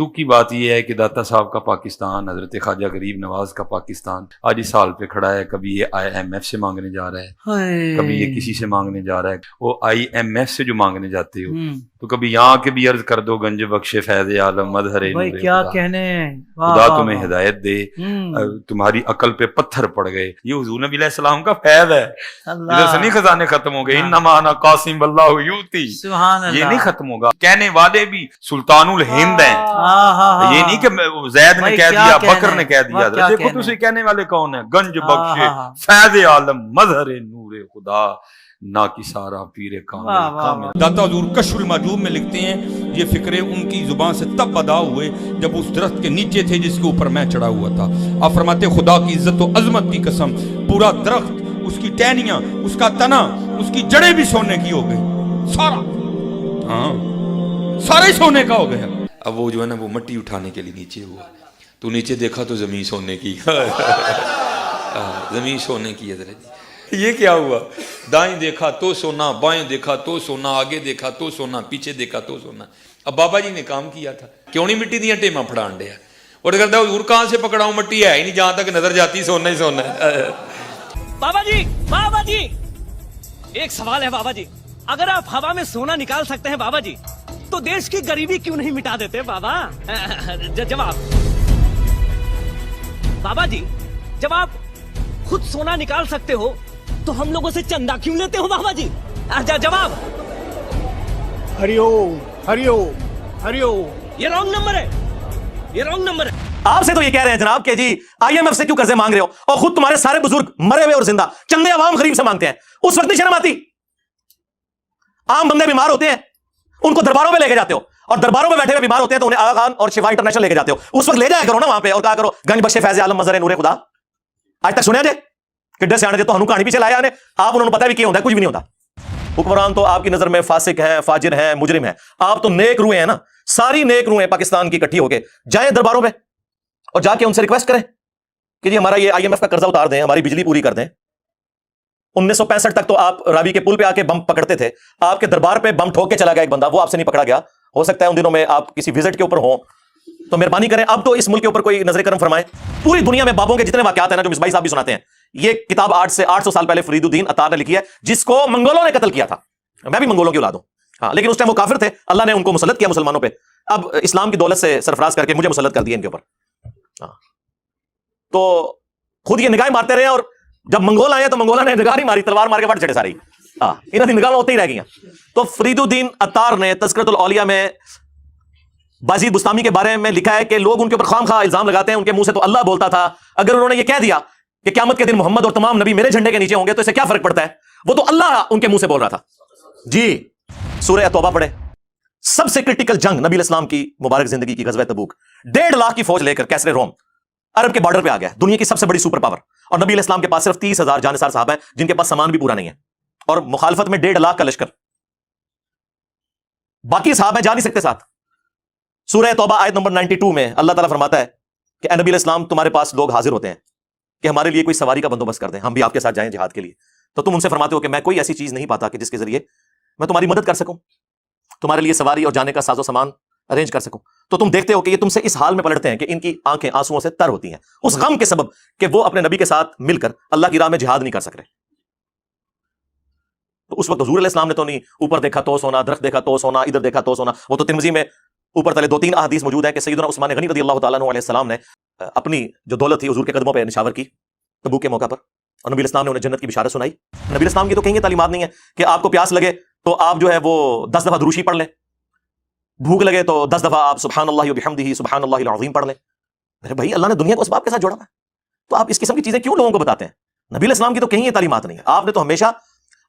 دکھ کی بات یہ ہے کہ داتا صاحب کا پاکستان، حضرت خواجہ غریب نواز کا پاکستان آج اس حال پہ کھڑا ہے. کبھی یہ IMF سے مانگنے جا رہا ہے، کبھی یہ کسی سے مانگنے جا رہا ہے. وہ IMF سے جو مانگنے جاتے ہو تو کبھی یہاں کے بھی عرض کر دو گنج بخش فیض عالم مظہر نور کیا خدا. کہنے، خدا تمہیں ہدایت دے، تمہاری عقل پہ پتھر پڑ گئے. یہ حضور نبی علیہ السلام کا فیض ہے. ادھر سے نہیں خزانے ختم ہو گئے. انما انا قاسم اللہ یؤتی، یہ نہیں ختم ہوگا. کہنے والے بھی سلطان الہند ہیں. یہ نہیں کہ زید نے کہہ دیا، بکر نے کہہ دیا. دیکھو تو اسے کہنے والے کون ہیں؟ گنج بخش فیض عالم مظہر نور خدا نا کی سارا پیر کامل. داتا حضور کشف المحجوب میں لکھتے ہیں یہ فکرے ان کی زبان سے تب ادا ہوئے جب اس درخت کے نیچے تھے جس کے اوپر میں چڑھا ہوا تھا. آپ فرماتے خدا کی عزت و عظمت کی قسم، پورا درخت، اس کی ٹہنیاں، اس کا تنا، اس کی جڑیں بھی سونے کی ہو گئی. سارا ہی سونے کا ہو گیا. اب وہ جو ہے نا وہ مٹی اٹھانے کے لیے نیچے ہوا تو نیچے دیکھا تو زمین سونے کی. زمین سونے کی. حضرت یہ کیا ہوا؟ دائیں دیکھا تو سونا، بائیں دیکھا تو سونا، آگے دیکھا تو سونا، پیچھے دیکھا تو سونا. اب بابا جی نے کام کیا تھا، کیوں نہیں مٹی دیا ٹیما پھڑان دیا. اور کرتا حضور کہاں سے پکڑاؤں، مٹی ہے ہی نہیں، جہاں تک نظر جاتی سونا ہی سونا ہے. بابا جی ایک سوال ہے بابا جی، اگر آپ ہوا میں سونا نکال سکتے ہیں بابا جی تو دیش کی غریبی کیوں نہیں مٹا دیتے بابا؟ جواب بابا جی، جب آپ خود سونا نکال سکتے ہو تو ہم لوگوں سے چندہ کیوں لیتے ہو بابا جی؟ جواب ہری اوم ہری اوم ہری اوم. یہ رانگ نمبر ہے، یہ رانگ نمبر ہے. آپ سے تو یہ کہہ رہے ہیں جناب کہ جی IMF سے کیوں قرضے مانگ رہے ہو، اور خود تمہارے سارے بزرگ مرے ہوئے اور زندہ چندے عوام غریب سے مانگتے ہیں. اس وقت نہیں شرم آتی؟ عام بندے بیمار ہوتے ہیں، ان کو درباروں میں لے کے جاتے ہو، اور درباروں میں بیٹھے ہوئے بیمار ہوتے ہیں تو انہیں آغا خان اور شفا انٹرنیشنل لے کے جاتے ہو. اس وقت لے جایا کرو نا وہاں پہ اور کہا کرو گنج بخش فیض عالم مظہر نور خدا. آج تک سنیا جائے کہ ڈر سے آنے دے تو ہنو کہانی پیچھے لایا انہیں. آپ انہوں نے پتہ بھی کیا ہوتا ہے، کچھ بھی نہیں ہوتا. حکمران تو آپ کی نظر میں فاسق ہیں، فاجر ہیں، مجرم ہیں. آپ تو نیک روحیں ہیں نا، ساری نیک روحیں پاکستان کی اکٹھی ہو کے جائیں درباروں میں اور جا کے ان سے ریکویسٹ کریں کہ جی ہمارا یہ IMF کا قرضہ اتار دیں، ہماری بجلی پوری کر دیں. 1965 تک تو آپ راوی کے پل پہ آ کے بم پکڑتے تھے. آپ کے دربار پہ بم ٹھوک کے چلا گیا ایک بندہ، وہ آپ سے نہیں پکڑا گیا. ہو سکتا ہے ان دنوں میں آپ کسی وزٹ کے اوپر ہوں تو مہربانی کریں اب تو اس ملک کے اوپر کوئی نظر کرم فرمائے. پوری دنیا میں بابوں کے جتنے واقعات ہیں نا جو مصباحی صاحب بھی سناتے ہیں، یہ کتاب 800 سال پہلے فرید الدین عطار نے لکھی ہے، جس کو منگولوں نے قتل کیا تھا. میں بھی منگولوں کی اولاد ہوں ہاں، لیکن اس ٹائم وہ کافر تھے، اللہ نے ان کو مسلط کیا مسلمانوں پہ. اب اسلام کی دولت سے سرفراز کر کے مجھے مسلط کر دیا ان کے اوپر. تو خود یہ نگاہیں مارتے رہے، اور جب منگول آئے تو منگولوں نے نگاہ نہیں ماری، تلوار مار کے بٹ چڑھے ساری. انہوں کی نگاہ ہوتے ہی رہ گئی. تو فرید الدین عطار نے تذکرۃ الاولیاء میں بازید بستامی کے بارے میں لکھا ہے کہ لوگ ان کے اوپر خام خواہ الزام لگاتے ہیں، ان کے منہ سے تو اللہ بولتا تھا. اگر انہوں نے یہ کہہ دیا کہ قیامت کے دن محمد اور تمام نبی میرے جھنڈے کے نیچے ہوں گے تو اسے کیا فرق پڑتا ہے؟ وہ تو اللہ ان کے منہ سے بول رہا تھا. جی سورہ توبہ پڑھے. سب سے کرٹیکل جنگ نبی علیہ السلام کی مبارک زندگی کی غزوہ تبوک. 1.5 لاکھ کی فوج لے کر کیسر روم عرب کے بارڈر پہ آ گیا، دنیا کی سب سے بڑی سپر پاور. اور نبی علیہ السلام کے پاس صرف 30,000 جانثار صحابہ ہیں جن کے پاس سامان بھی پورا نہیں ہے، اور مخالفت میں 1.5 لاکھ کا لشکر. باقی صحابہ جا نہیں سکتے ساتھ. سورہ توبہ آیت نمبر 92 میں اللہ تعالیٰ فرماتا ہے کہ اے نبی علیہ السلام، تمہارے پاس لوگ حاضر ہوتے ہیں کہ ہمارے لیے کوئی سواری کا بندوبست کر دیں، ہم بھی آپ کے ساتھ جائیں جہاد کے لیے. تو تم ان سے فرماتے ہو کہ میں کوئی ایسی چیز نہیں پاتا کہ جس کے ذریعے میں تمہاری مدد کر سکوں، تمہارے لیے سواری اور جانے کا ساز و سامان ارینج کر سکوں. تو تم دیکھتے ہو کہ یہ تم سے اس حال میں پلٹتے ہیں کہ ان کی آنکھیں آنسوؤں سے تر ہوتی ہیں اس غم کے سبب کہ وہ اپنے نبی کے ساتھ مل کر اللہ کی راہ میں جہاد نہیں کر سک رہے. تو اس وقت حضور علیہ السلام نے تو نہیں اوپر دیکھا تو سونا، درخت دیکھا تو سونا، ادھر دیکھا تو سونا. وہ تو ترمذی میں اوپر تلے 2-3 احادیث موجود ہیں کہ سیدنا عثمان غنی رضی اللہ تعالیٰ عنہ علیہ السلام نے اپنی جو دولت تھی حضور کے قدموں پہ نشاور کی تبوک کے موقع پر، اور نبی الاسلام نے انہیں جنت کی بشارت سنائی. نبی الاسلام کی تو کہیں یہ تعلیمات نہیں ہے کہ آپ کو پیاس لگے تو آپ جو ہے وہ 10 دفعہ دروشی پڑھ لیں، بھوک لگے تو 10 دفعہ آپ سبحان اللہ وبحمدہ سبحان اللہ العظیم پڑھ لیں. میرے بھائی اللہ نے دنیا کو اسباب کے ساتھ جوڑا ہے، تو آپ اس قسم کی چیزیں کیوں لوگوں کو بتاتے ہیں؟ نبی علیہ السلام کی تو کہیں یہ تعلیمات نہیں ہے. آپ نے تو ہمیشہ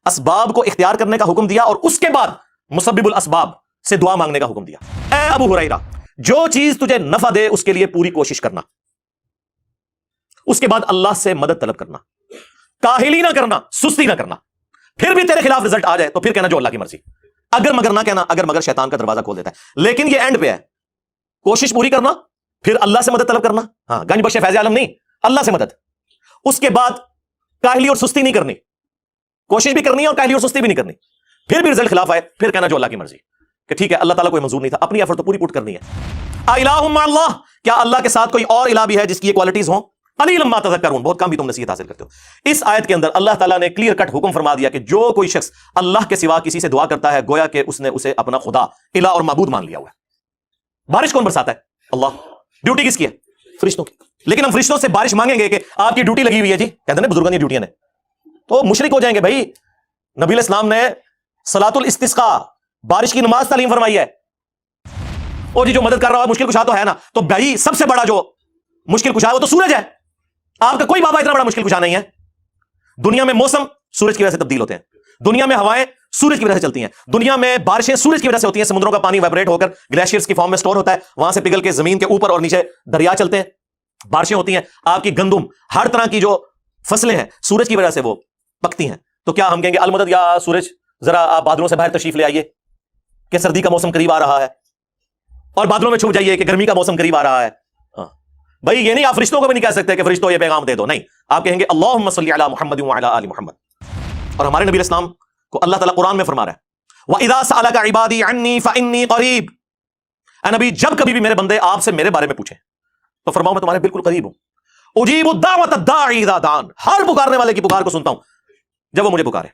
اسباب کو اختیار کرنے کا حکم دیا اور اس کے بعد مسبب الاسباب سے دعا مانگنے کا حکم دیا. اے ابو ہریرہ، جو چیز تجھے نفع دے اس کے لیے پوری کوشش کرنا، اس کے بعد اللہ سے مدد طلب کرنا، کاہلی نہ کرنا، سستی نہ کرنا. پھر بھی تیرے خلاف رزلٹ آ جائے تو پھر کہنا جو اللہ کی مرضی. اگر مگر نہ کہنا، اگر مگر شیطان کا دروازہ کھول دیتا ہے. لیکن یہ اینڈ پہ ہے، کوشش پوری کرنا، پھر اللہ سے مدد طلب کرنا. ہاں، گنج بخش فیض عالم نہیں، اللہ سے مدد. اس کے بعد کاہلی اور سستی نہیں کرنی، کوشش بھی کرنی ہے اور کاہلی اور سستی بھی نہیں کرنی. پھر بھی رزلٹ خلاف آئے پھر کہنا جو اللہ کی مرضی، کہ ٹھیک ہے اللہ تعالیٰ کو منظور نہیں تھا، اپنی ایفرٹ تو پوری پوٹ کرنی ہے. الہ مع اللہ، کیا اللہ کے ساتھ کوئی اور الہ بھی ہے جس کی یہ کوالٹیز ہوں؟ قلیلا ما تذکرون، بہت کم بھی تم نصیحت حاصل کرتے ہو۔ اس آیت کے اندر اللہ تعالیٰ نے کلیئر کٹ حکم فرما دیا کہ جو کوئی شخص اللہ کے سوا کسی سے دعا کرتا ہے گویا کہ اس نے اسے اپنا خدا، الہ اور معبود مان لیا ہوا ہے۔ بارش کون برساتا ہے؟ اللہ۔ ڈیوٹی کس کی ہے؟ فرشتوں کی۔ لیکن ہم فرشتوں سے بارش مانگیں گے کہ آپ کی ڈیوٹی لگی ہوئی ہے جی، کہتے ہیں بزرگوں کی ڈیوٹیاں نے، تو مشرک ہو جائیں گے بھائی۔ نبی علیہ السلام نے صلاۃ الاستسقاء، بارش کی نماز تعلیم فرمائی ہے۔ اور جی جو مدد کر رہا ہے مشکل کشا تو ہے نا، تو بھائی سب سے بڑا جو مشکل کشا ہے وہ تو سورج ہے۔ آپ کا کوئی بابا اتنا بڑا مشکل کشا نہیں ہے۔ دنیا میں موسم سورج کی وجہ سے تبدیل ہوتے ہیں، دنیا میں ہوائیں سورج کی وجہ سے چلتی ہیں، دنیا میں بارشیں سورج کی وجہ سے ہوتی ہیں، سمندروں کا پانی وائبریٹ ہو کر گلیشیئرز کی فارم میں سٹور ہوتا ہے، وہاں سے پگھل کے زمین کے اوپر اور نیچے دریا چلتے ہیں، بارشیں ہوتی ہیں۔ آپ کی گندم، ہر طرح کی جو فصلیں ہیں سورج کی وجہ سے وہ پکتی ہیں۔ تو کیا ہم کہیں گے المدد یا سورج ذرا آپ بادلوں سے باہر تشریف لے آئیے کہ سردی کا موسم قریب آ رہا ہے، اور بادلوں میں چھپ جائیے کہ گرمی کا موسم قریب آ رہا ہے؟ بھائی یہ نہیں، آپ فرشتوں کو بھی نہیں کہہ سکتے کہ فرشتوں یہ پیغام دے دو، نہیں، آپ کہیں گے اللہم صلی علی محمد وعلی آل محمد۔ اور ہمارے نبی علیہ السلام کو اللہ تعالیٰ قرآن میں فرما رہا ہے وَإِذَا سَأَلَكَ عِبَادِي عَنِّي فَإِنِّي قَرِيبٌ، اے نبی جب کبھی بھی میرے بندے آپ سے میرے بارے میں پوچھیں تو فرماؤ میں تمہارے بالکل قریب ہوں، اجیب الدعوۃ الداعی اذا دعان، ہر پکارنے والے کی پکار کو سنتا ہوں جب وہ مجھے پکارے۔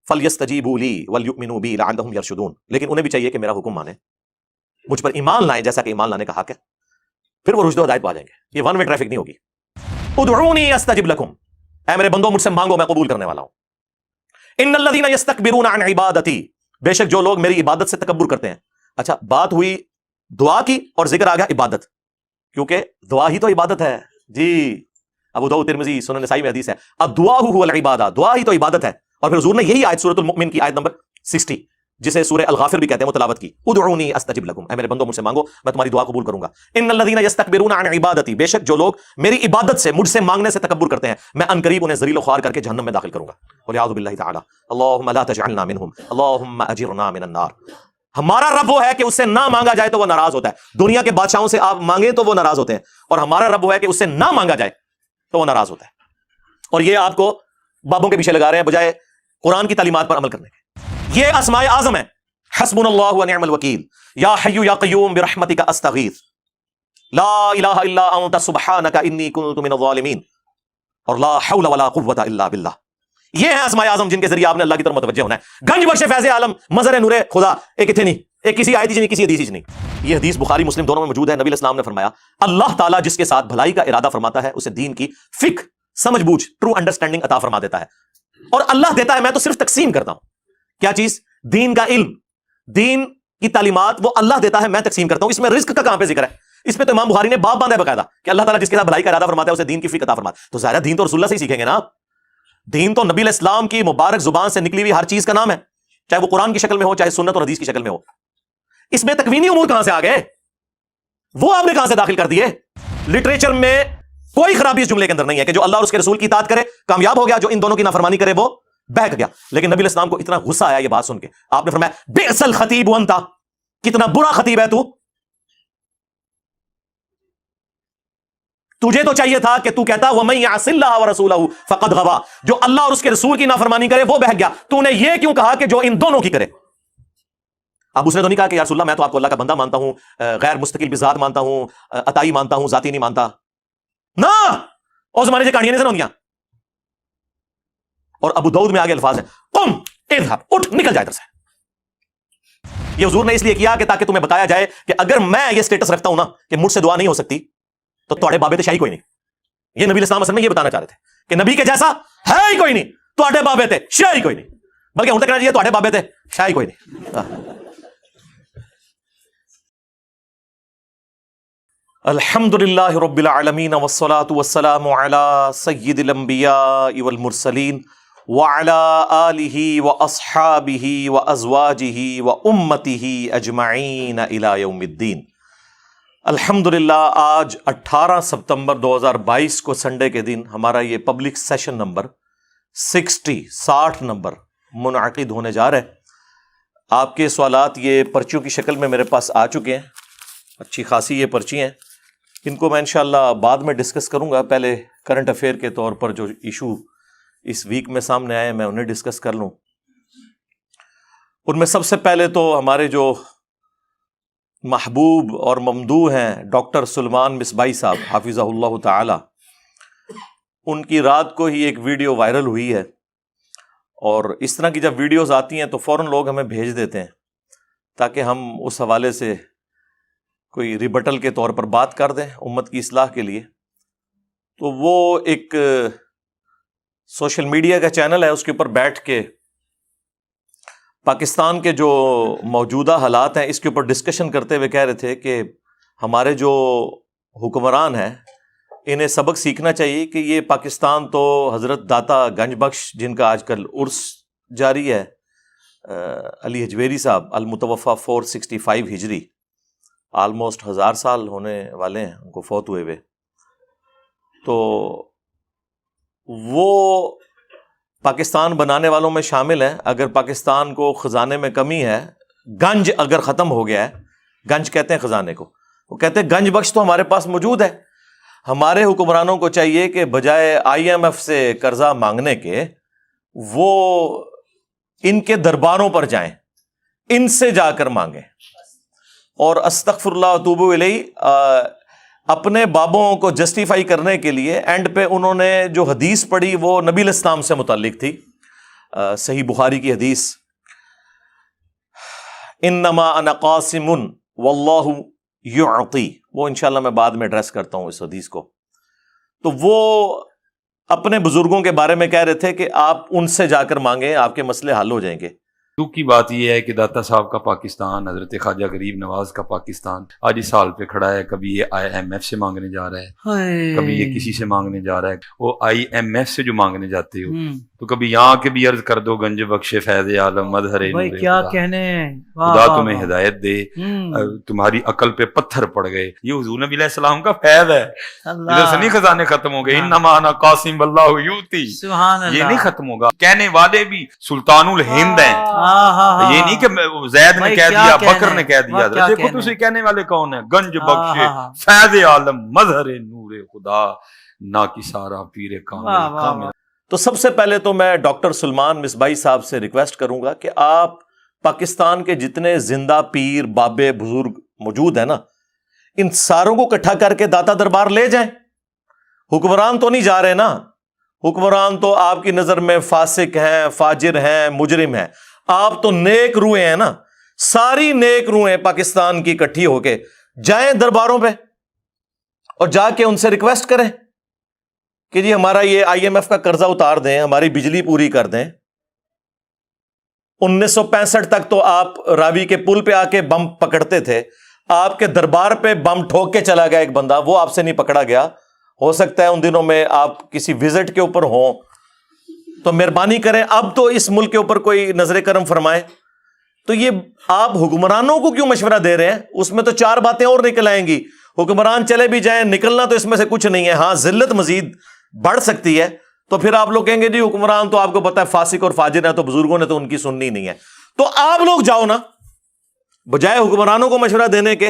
فَلْيَسْتَجِيبُوا لِي وَلْيُؤْمِنُوا بِي لَعَلَّهُمْ يَرْشُدُونَ، لیکن انہیں بھی چاہیے کہ میرا حکم مانیں، مجھ پر ایمان لائیں جیسا کہ ایمان لانے کا حق ہے، پھر وہ رشد و ہدایت پا جائیں گے۔ یہ ون وے ٹریفک نہیں ہوگی۔ ادعونی استجب لکم، اے میرے بندوں مجھ سے مانگو میں قبول کرنے والا ہوں۔ ان الذین یستکبرون عن عبادتی، بے شک جو لوگ میری عبادت سے تکبر کرتے ہیں۔ اچھا بات ہوئی دعا کی اور ذکر آ گیا عبادت، کیونکہ دعا ہی تو عبادت ہے جی۔ ابو داؤد ترمذی سنن نسائی میں حدیث ہے الدعاء هو العبادہ، دعا ہی تو عبادت ہے۔ اور پھر حضور نے یہی آیت سورۃ المؤمن کی آیت نمبر 60 جسے سورہ الغافر بھی کہتے ہیں وہ تلاوت کی، ادعونی استجب لکم، اے میرے بندوں مجھ سے مانگو میں تمہاری دعا قبول کروں گا۔ ان الذین یستکبرون عن عبادتی، بے شک جو لوگ میری عبادت سے مجھ سے مانگنے سے تکبر کرتے ہیں میں ان قریب انہیں ذلیل و خوار کر کے جہنم میں داخل کروں گا۔ والعیاذ باللہ تعالی، اللہم لا تجعلنا منہم، اللہم اجرنا من النار۔ ہمارا رب وہ ہے کہ اس سے نہ مانگا جائے تو وہ ناراض ہوتا ہے۔ دنیا کے بادشاہوں سے آپ مانگیں تو وہ ناراض ہوتے ہیں، اور ہمارا رب وہ ہے کہ اس سے نہ مانگا جائے تو وہ ناراض ہوتا ہے۔ اور یہ آپ کو بابوں کے پیچھے لگا رہے ہیں بجائے قرآن کی تعلیمات پر عمل کرنے کے۔ یہ اسماء اعظم ہے، حسبنا اللہ ونعم الوکیل، یا حی یا قیوم برحمتک استغیث، لا الہ الا انت سبحانک انی کنت من الظالمین، اور لا حول ولا قوۃ الا باللہ۔ یہ ہیں اسماء اعظم جن کے ذریعے آپ نے اللہ کی طرف متوجہ ہونا ہے۔ گنج بخش فیض عالم مظہر نور خدا، ایک اتنے نہیں، ایک کسی آیت نہیں، کسی حدیث نہیں۔ یہ حدیث بخاری مسلم دونوں میں موجود ہے۔ نبی علیہ السلام نے فرمایا اللہ تعالیٰ جس کے ساتھ بھلائی کا ارادہ فرماتا ہے اسے دین کی فقہ، سمجھ بوجھ، ٹرو انڈرسٹینڈنگ عطا فرما دیتا ہے۔ اور اللہ دیتا ہے، میں تو صرف تقسیم کرتا ہوں۔ کیا چیز؟ دین کا علم، دین کی تعلیمات وہ اللہ دیتا ہے، میں تقسیم کرتا ہوں۔ اس میں رزق کا کہاں پہ ذکر ہے؟ اس پہ تو امام بخاری نے باب باندھا ہے باقاعدہ کہ اللہ تعالیٰ جس کے ساتھ بھلائی کا ارادہ فرماتا ہے اسے دین کی فقہ عطا فرماتا ہے۔ تو ظاہر ہے دین تو رسول اللہ سے ہی سیکھیں گے نا۔ دین تو نبی علیہ السلام کی مبارک زبان سے نکلی ہوئی ہر چیز کا نام ہے، چاہے وہ قرآن کی شکل میں ہو چاہے سنت اور حدیث کی شکل میں ہو۔ اس میں تکوینی امور کہاں سے آ گئے؟ وہ آپ نے کہاں سے داخل کر دیے؟ لٹریچر میں کوئی خرابی اس جملے کے اندر نہیں ہے کہ جو اللہ اور اس کے رسول کی اطاعت کرے کامیاب ہو گیا، جو ان دونوں کی نافرمانی کرے وہ بہک گیا۔ لیکن نبی علیہ السلام کو اتنا غصہ آیا یہ بات سن کے، آپ نے فرمایا بئس الخطیب انت، کتنا برا خطیب ہے تو، تجھے تو چاہیے تھا کہ تو کہتا وَمَن يَعْصِ اللَّهَ وَرَسُولَهُ فَقَدْ غَوَىٰ، جو اللہ اور اس کے رسول کی نافرمانی کرے وہ بہک گیا۔ تو نے یہ کیوں کہا کہ جو ان دونوں کی کرے؟ اب اس نے تو نہیں کہا کہ یا رسول اللہ میں تو آپ کو اللہ کا بندہ مانتا ہوں، غیر مستقل بذات مانتا ہوں، عطائی مانتا ہوں، ذاتی نہیں مانتا نا، اور زمانے سے کہانیاں نہیں سناؤں گیا۔ اور ابو داؤد میں آگے الفاظ ہیں قم اذهب، اٹھ نکل جائے ادھر سے۔ یہ حضور نے اس لیے کیا کہ تاکہ تمہیں بتایا جائے کہ اگر میں یہ سٹیٹس رکھتا ہوں نا کہ مجھ سے دعا نہیں ہو سکتی تو تواڈے بابے تے شاہی کوئی نہیں۔ یہ نبی علیہ السلام اصل میں یہ بتانا چاہ رہے تھے کہ نبی کے جیسا ہے ہی کوئی نہیں، تواڈے بابے تے شاہی کوئی نہیں، بلکہ ہن تک کہنا چاہیے تواڈے بابے تے شاہی کوئی نہیں۔ الحمدللہ رب العالمین والصلاة والسلام علی سید الانبیاء والمرسلین وعلی آلہ واصحابہ وازواجہ وامتہ اجمعین الی یوم الدین۔ الحمدللہ آج 18 ستمبر 2022 کو سنڈے کے دن ہمارا یہ پبلک سیشن نمبر 60 نمبر منعقد ہونے جا رہا ہے۔ آپ کے سوالات یہ پرچیوں کی شکل میں میرے پاس آ چکے ہیں، اچھی خاصی یہ پرچی ہیں، ان کو میں انشاءاللہ بعد میں ڈسکس کروں گا۔ پہلے کرنٹ افیئر کے طور پر جو ایشو اس ویک میں سامنے آئے میں انہیں ڈسکس کر لوں۔ ان میں سب سے پہلے تو ہمارے جو محبوب اور ممدوح ہیں ڈاکٹر سلمان مصباحی صاحب حافظہ اللہ تعالی، ان کی رات کو ہی ایک ویڈیو وائرل ہوئی ہے، اور اس طرح کی جب ویڈیوز آتی ہیں تو فوراً لوگ ہمیں بھیج دیتے ہیں تاکہ ہم اس حوالے سے کوئی ریبٹل کے طور پر بات کر دیں امت کی اصلاح کے لیے۔ تو وہ ایک سوشل میڈیا کا چینل ہے، اس کے اوپر بیٹھ کے پاکستان کے جو موجودہ حالات ہیں اس کے اوپر ڈسکشن کرتے ہوئے کہہ رہے تھے کہ ہمارے جو حکمران ہیں انہیں سبق سیکھنا چاہیے کہ یہ پاکستان تو حضرت داتا گنج بخش جن کا آج کل عرس جاری ہے، علی حجویری صاحب المتوفہ 465 ہجری، آلموسٹ 1000 سال ہونے والے ہیں ان کو فوت ہوئے ہوئے، تو وہ پاکستان بنانے والوں میں شامل ہیں۔ اگر پاکستان کو خزانے میں کمی ہے، گنج اگر ختم ہو گیا ہے، گنج کہتے ہیں خزانے کو، وہ کہتے ہیں گنج بخش تو ہمارے پاس موجود ہے۔ ہمارے حکمرانوں کو چاہیے کہ بجائے IMF سے قرضہ مانگنے کے وہ ان کے درباروں پر جائیں، ان سے جا کر مانگیں، اور استغفر اللہ واتوب الیہ اپنے بابوں کو جسٹیفائی کرنے کے لیے اینڈ پہ انہوں نے جو حدیث پڑھی وہ نبی علیہ السلام سے متعلق تھی، صحیح بخاری کی حدیث، انما انا قاسم واللہ یعطی، وہ انشاءاللہ میں بعد میں ایڈریس کرتا ہوں اس حدیث کو۔ تو وہ اپنے بزرگوں کے بارے میں کہہ رہے تھے کہ آپ ان سے جا کر مانگیں، آپ کے مسئلے حل ہو جائیں گے۔ دکھ کی بات یہ ہے کہ داتا صاحب کا پاکستان، حضرت خواجہ غریب نواز کا پاکستان آج اس حال پہ کھڑا ہے۔ کبھی یہ IMF سے مانگنے جا رہا ہے، کبھی یہ کسی سے مانگنے جا رہا ہے۔ وہ IMF سے جو مانگنے جاتے ہو تو کبھی یہاں کے بھی عرض کر دو گنج بخش فیض عالم مظہر نور کیا خدا، کہنے، خدا تمہیں ہدایت دے، تمہاری عقل پہ پتھر پڑ گئے۔ یہ حضور نبی علیہ السلام کا فیض ہے، ادھر سے نہیں خزانے ختم ہو گئے۔ انما انا قاسم اللہ یوتی، یہ نہیں ختم ہوگا۔ کہنے والے بھی سلطان الہند ہیں، یہ نہیں کہ زید نے کہہ دیا، بکر نے کہہ دیا۔ دیکھو تو کہنے والے کون ہیں؟ گنج بخش فیض عالم مظہر نور خدا نا کی سارا پیر کامل۔ تو سب سے پہلے تو میں ڈاکٹر سلمان مصباحی صاحب سے ریکویسٹ کروں گا کہ آپ پاکستان کے جتنے زندہ پیر بابے بزرگ موجود ہیں نا، ان ساروں کو اکٹھا کر کے داتا دربار لے جائیں۔ حکمران تو نہیں جا رہے نا، حکمران تو آپ کی نظر میں فاسق ہیں، فاجر ہیں، مجرم ہیں، آپ تو نیک روحیں ہیں نا، ساری نیک روحیں پاکستان کی اکٹھی ہو کے جائیں درباروں پہ اور جا کے ان سے ریکویسٹ کریں کہ جی ہمارا یہ IMF کا قرضہ اتار دیں، ہماری بجلی پوری کر دیں۔ 1965 تک تو آپ راوی کے پل پہ آ کے بم پکڑتے تھے، آپ کے دربار پہ بم ٹھوک کے چلا گیا ایک بندہ، وہ آپ سے نہیں پکڑا گیا۔ ہو سکتا ہے ان دنوں میں آپ کسی وزٹ کے اوپر ہوں، تو مہربانی کریں اب تو اس ملک کے اوپر کوئی نظر کرم فرمائے۔ تو یہ آپ حکمرانوں کو کیوں مشورہ دے رہے ہیں؟ اس میں تو 4 باتیں اور نکل آئیں گی۔ حکمران چلے بھی جائیں، نکلنا تو اس میں سے کچھ نہیں ہے، ہاں ذلت مزید بڑھ سکتی ہے۔ تو پھر آپ لوگ کہیں گے جی حکمران تو آپ کو پتا ہے فاسق اور فاجر ہے، تو بزرگوں نے تو ان کی سننی نہیں ہے۔ تو آپ لوگ جاؤ نا، بجائے حکمرانوں کو مشورہ دینے کے،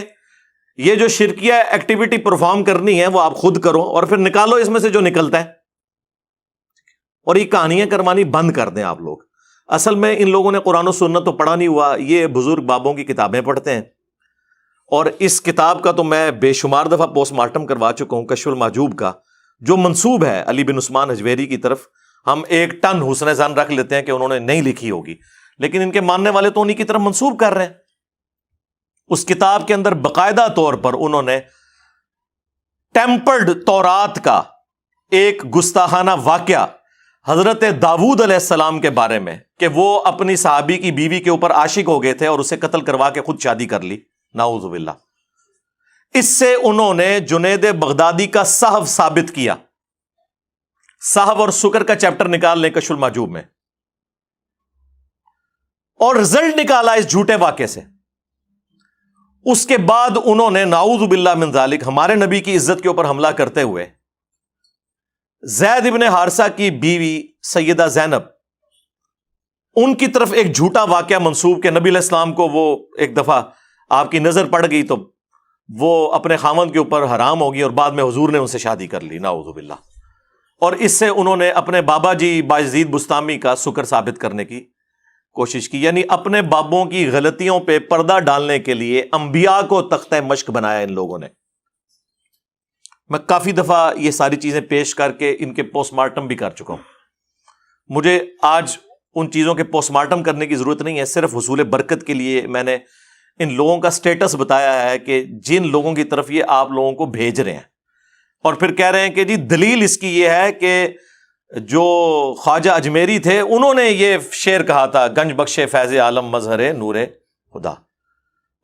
یہ جو شرکیہ ایکٹیویٹی پرفارم کرنی ہے وہ آپ خود کرو، اور پھر نکالو اس میں سے جو نکلتا ہے، اور یہ کہانیاں کروانی بند کر دیں آپ لوگ۔ اصل میں ان لوگوں نے قرآن و سنت تو پڑھا نہیں ہوا، یہ بزرگ بابوں کی کتابیں پڑھتے ہیں، اور اس کتاب کا تو میں بے شمار دفعہ پوسٹ مارٹم کروا چکا ہوں، کشف المحجوب کا، جو منسوب ہے علی بن عثمان حجویری کی طرف۔ ہم 1 ٹن حسن ظن رکھ لیتے ہیں کہ انہوں نے نہیں لکھی ہوگی، لیکن ان کے ماننے والے تو انہی کی طرف منسوب کر رہے ہیں۔ اس کتاب کے اندر باقاعدہ طور پر انہوں نے ٹیمپرڈ تورات کا ایک گستاخانہ واقعہ حضرت داؤد علیہ السلام کے بارے میں، کہ وہ اپنی صحابی کی بیوی کے اوپر عاشق ہو گئے تھے اور اسے قتل کروا کے خود شادی کر لی، نعوذ باللہ۔ اس سے انہوں نے جنید بغدادی کا صحف ثابت کیا، صحف اور سکر کا چیپٹر نکال لیں کشف المحجوب میں، اور رزلٹ نکالا اس جھوٹے واقعے سے۔ اس کے بعد انہوں نے نعوذ باللہ من ذالک ہمارے نبی کی عزت کے اوپر حملہ کرتے ہوئے زید ابن حارثہ کی بیوی سیدہ زینب، ان کی طرف ایک جھوٹا واقعہ منسوب کہ نبی علیہ السلام کو وہ ایک دفعہ آپ کی نظر پڑ گئی تو وہ اپنے خامند کے اوپر حرام ہوگی، اور بعد میں حضور نے ان سے شادی کر لی، نعوذ باللہ۔ اور اس سے انہوں نے اپنے بابا جی بایزید بستامی کا سکر ثابت کرنے کی کوشش کی، یعنی اپنے بابوں کی غلطیوں پہ پردہ ڈالنے کے لیے انبیاء کو تختہ مشق بنایا ان لوگوں نے۔ میں کافی دفعہ یہ ساری چیزیں پیش کر کے ان کے پوسٹ مارٹم بھی کر چکا ہوں۔ مجھے آج ان چیزوں کے پوسٹ مارٹم کرنے کی ضرورت نہیں ہے، صرف حصول برکت کے لیے میں نے ان لوگوں کا سٹیٹس بتایا ہے کہ جن لوگوں کی طرف یہ آپ لوگوں کو بھیج رہے ہیں، اور پھر کہہ رہے ہیں کہ جی دلیل اس کی یہ ہے کہ جو خواجہ اجمیری تھے انہوں نے یہ شعر کہا تھا، گنج بخش فیض عالم مظہر نور خدا،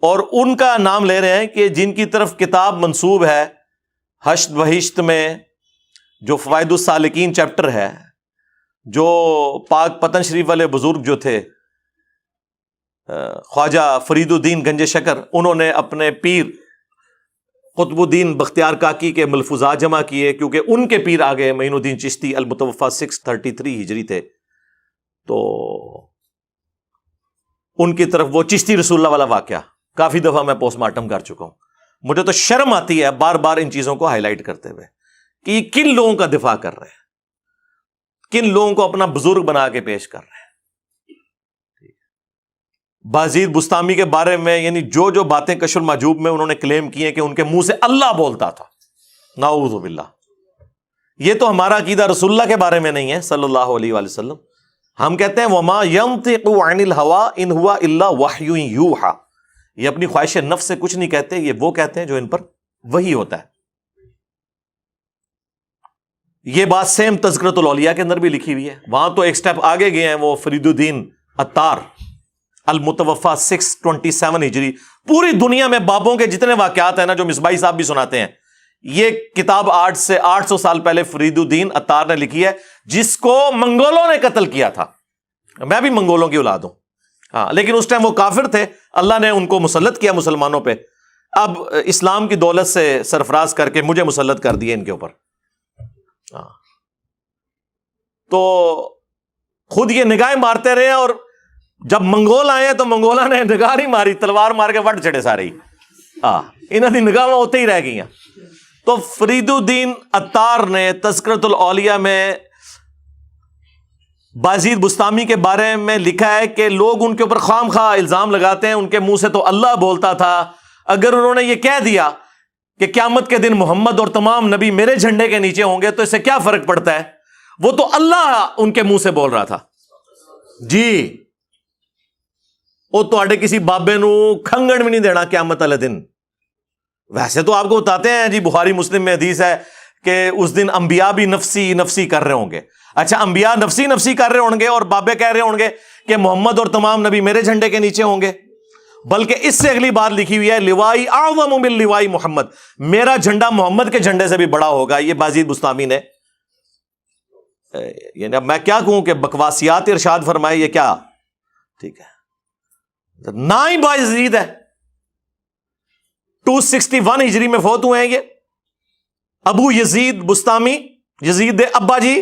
اور ان کا نام لے رہے ہیں کہ جن کی طرف کتاب منسوب ہے حشت بہشت میں، جو فوائد السالکین چیپٹر ہے، جو پاک پتن شریف والے بزرگ جو تھے خواجہ فرید الدین گنج شکر، انہوں نے اپنے پیر قطب الدین بختیار کاکی کے ملفوظات جمع کیے، کیونکہ ان کے پیر آگے معین الدین چشتی المتوفی 633 ہجری تھے، تو ان کی طرف وہ چشتی رسول اللہ والا واقعہ کافی دفعہ میں پوسٹ مارٹم کر چکا ہوں۔ مجھے تو شرم آتی ہے بار بار ان چیزوں کو ہائی لائٹ کرتے ہوئے کہ یہ کن لوگوں کا دفاع کر رہے ہیں، کن لوگوں کو اپنا بزرگ بنا کے پیش کر رہے ہیں۔ بازید بستامی کے بارے میں یعنی جو جو باتیں کشف المحجوب میں انہوں نے کلیم کی ہیں کہ ان کے منہ سے اللہ بولتا تھا، نعوذ باللہ، یہ تو ہمارا عقیدہ رسول اللہ کے بارے میں نہیں ہے صلی اللہ علیہ وآلہ وسلم۔ ہم کہتے ہیں وما ينطق عن الهوى ان هو الا وحی یوحى، یہ اپنی خواہش نفس سے کچھ نہیں کہتے، یہ وہ کہتے ہیں جو ان پر وحی ہوتا ہے۔ یہ بات سیم تذکرۃ الاولیاء کے اندر بھی لکھی ہوئی ہے، وہاں تو ایک سٹیپ آگے گئے ہیں وہ فرید الدین عطار المتوفی 627 ہجری، پوری دنیا میں بابوں کے جتنے واقعات ہیں نا جو مصباحی صاحب بھی سناتے ہیں، یہ کتاب 800 سال پہلے فرید الدین عطار نے لکھی ہے، جس کو منگولوں نے قتل کیا تھا۔ میں بھی منگولوں کی اولاد ہوں، ہاں، لیکن اس ٹائم وہ کافر تھے، اللہ نے ان کو مسلط کیا مسلمانوں پہ، اب اسلام کی دولت سے سرفراز کر کے مجھے مسلط کر دیا ان کے اوپر۔ ہاں، تو خود یہ نگاہیں مارتے رہے، اور جب منگول آئے تو منگولہ نے نگاہ نہیں ماری، تلوار مار کے وٹ چڑے سارے ہی، انہوں نے نگاہ ہوتے ہی رہ گئی ہیں۔ تو فرید الدین عطار نے تذکرۃ الاولیاء میں بازید بستامی کے بارے میں لکھا ہے کہ لوگ ان کے اوپر خام خواہ الزام لگاتے ہیں، ان کے منہ سے تو اللہ بولتا تھا، اگر انہوں نے یہ کہہ دیا کہ قیامت کے دن محمد اور تمام نبی میرے جھنڈے کے نیچے ہوں گے تو اس سے کیا فرق پڑتا ہے، وہ تو اللہ ان کے منہ سے بول رہا تھا جی، وہ تو کسی بابے نو کھنگن بھی نہیں دینا قیامت والے دن۔ ویسے تو آپ کو بتاتے ہیں جی، بخاری مسلم میں حدیث ہے کہ اس دن انبیاء بھی نفسی نفسی کر رہے ہوں گے۔ اچھا، انبیاء نفسی نفسی کر رہے ہوں گے اور بابے کہہ رہے ہوں گے کہ محمد اور تمام نبی میرے جھنڈے کے نیچے ہوں گے، بلکہ اس سے اگلی بات لکھی ہوئی ہے لوائی اعظم من لوائی محمد، میرا جھنڈا محمد کے جھنڈے سے بھی بڑا ہوگا۔ یہ بازید بستامی نے، یعنی اب میں کیا کہوں کہ بکواسیات ارشاد فرمائے، یہ کیا ٹھیک ہے، نہ ہی بازید ہے۔ 261 ہجری میں فوت ہوئے ہیں یہ ابو یزید بستامی، یزید دے ابا جی،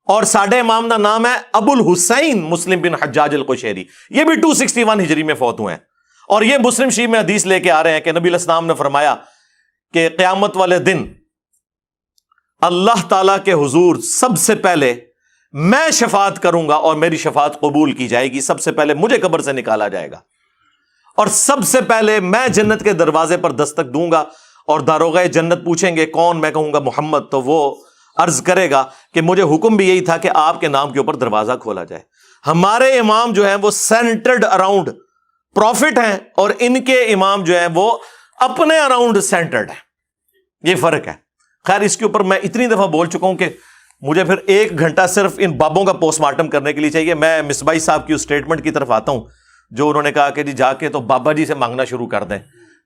اور ساڈے امام دا نام ہے ابو الحسین مسلم بن حجاج القشیری، یہ بھی 261 ہجری میں فوت ہوئے ہیں، اور یہ مسلم شریف میں حدیث لے کے آ رہے ہیں کہ نبی علیہ السلام نے فرمایا کہ قیامت والے دن اللہ تعالیٰ کے حضور سب سے پہلے میں شفاعت کروں گا اور میری شفاعت قبول کی جائے گی، سب سے پہلے مجھے قبر سے نکالا جائے گا، اور سب سے پہلے میں جنت کے دروازے پر دستک دوں گا، اور داروغہ جنت پوچھیں گے کون، میں کہوں گا محمد، تو وہ عرض کرے گا کہ مجھے حکم بھی یہی تھا کہ آپ کے نام کے اوپر دروازہ کھولا جائے۔ ہمارے امام جو ہیں وہ سینٹرڈ اراؤنڈ پروفٹ ہیں، اور ان کے امام جو ہیں وہ اپنے اراؤنڈ سینٹرڈ ہیں، یہ فرق ہے۔ خیر، اس کے اوپر میں اتنی دفعہ بول چکا ہوں کہ مجھے پھر 1 گھنٹہ صرف ان بابوں کا پوسٹ مارٹم کرنے کے لیے چاہیے۔ میں مصباحی صاحب کی اس سٹیٹمنٹ کی طرف آتا ہوں جو انہوں نے کہا کہ جی جا کے تو بابا جی سے مانگنا شروع کر دیں،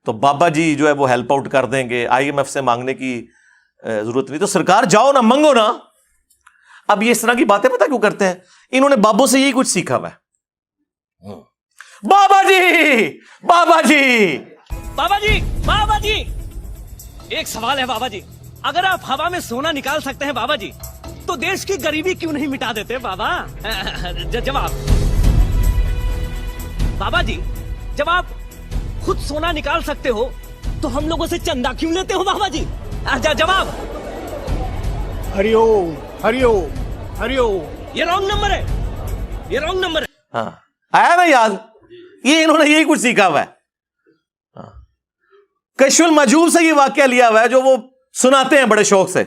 تو بابا جی جو ہے وہ ہیلپ آؤٹ کر دیں گے، IMF سے مانگنے کی ضرورت نہیں، تو سرکار جاؤ نا، منگو نا۔ اب یہ اس طرح کی باتیں پتہ کیوں کرتے ہیں، انہوں نے بابوں سے یہی کچھ سیکھا ہوا ہے۔ بابا جی بابا جی بابا جی بابا جی، ایک سوال ہے بابا جی، اگر آپ ہوا میں سونا نکال سکتے ہیں بابا جی تو دیش کی غریبی کیوں نہیں مٹا دیتے بابا؟ جواب بابا جی، جب آپ خود سونا نکال سکتے ہو تو ہم لوگوں سے چندہ کیوں لیتے ہو بابا جی؟ جواب ہری اوم ہری اوم ہری اوم۔ یہ رانگ نمبر ہے، یہ رانگ نمبر ہے۔ ہاں آیا نا یاد؟ یہ انہوں نے یہی کچھ سیکھا ہوا ہے. کشف المحجوب سے یہ واقعہ لیا ہوا ہے جو وہ سناتے ہیں بڑے شوق سے.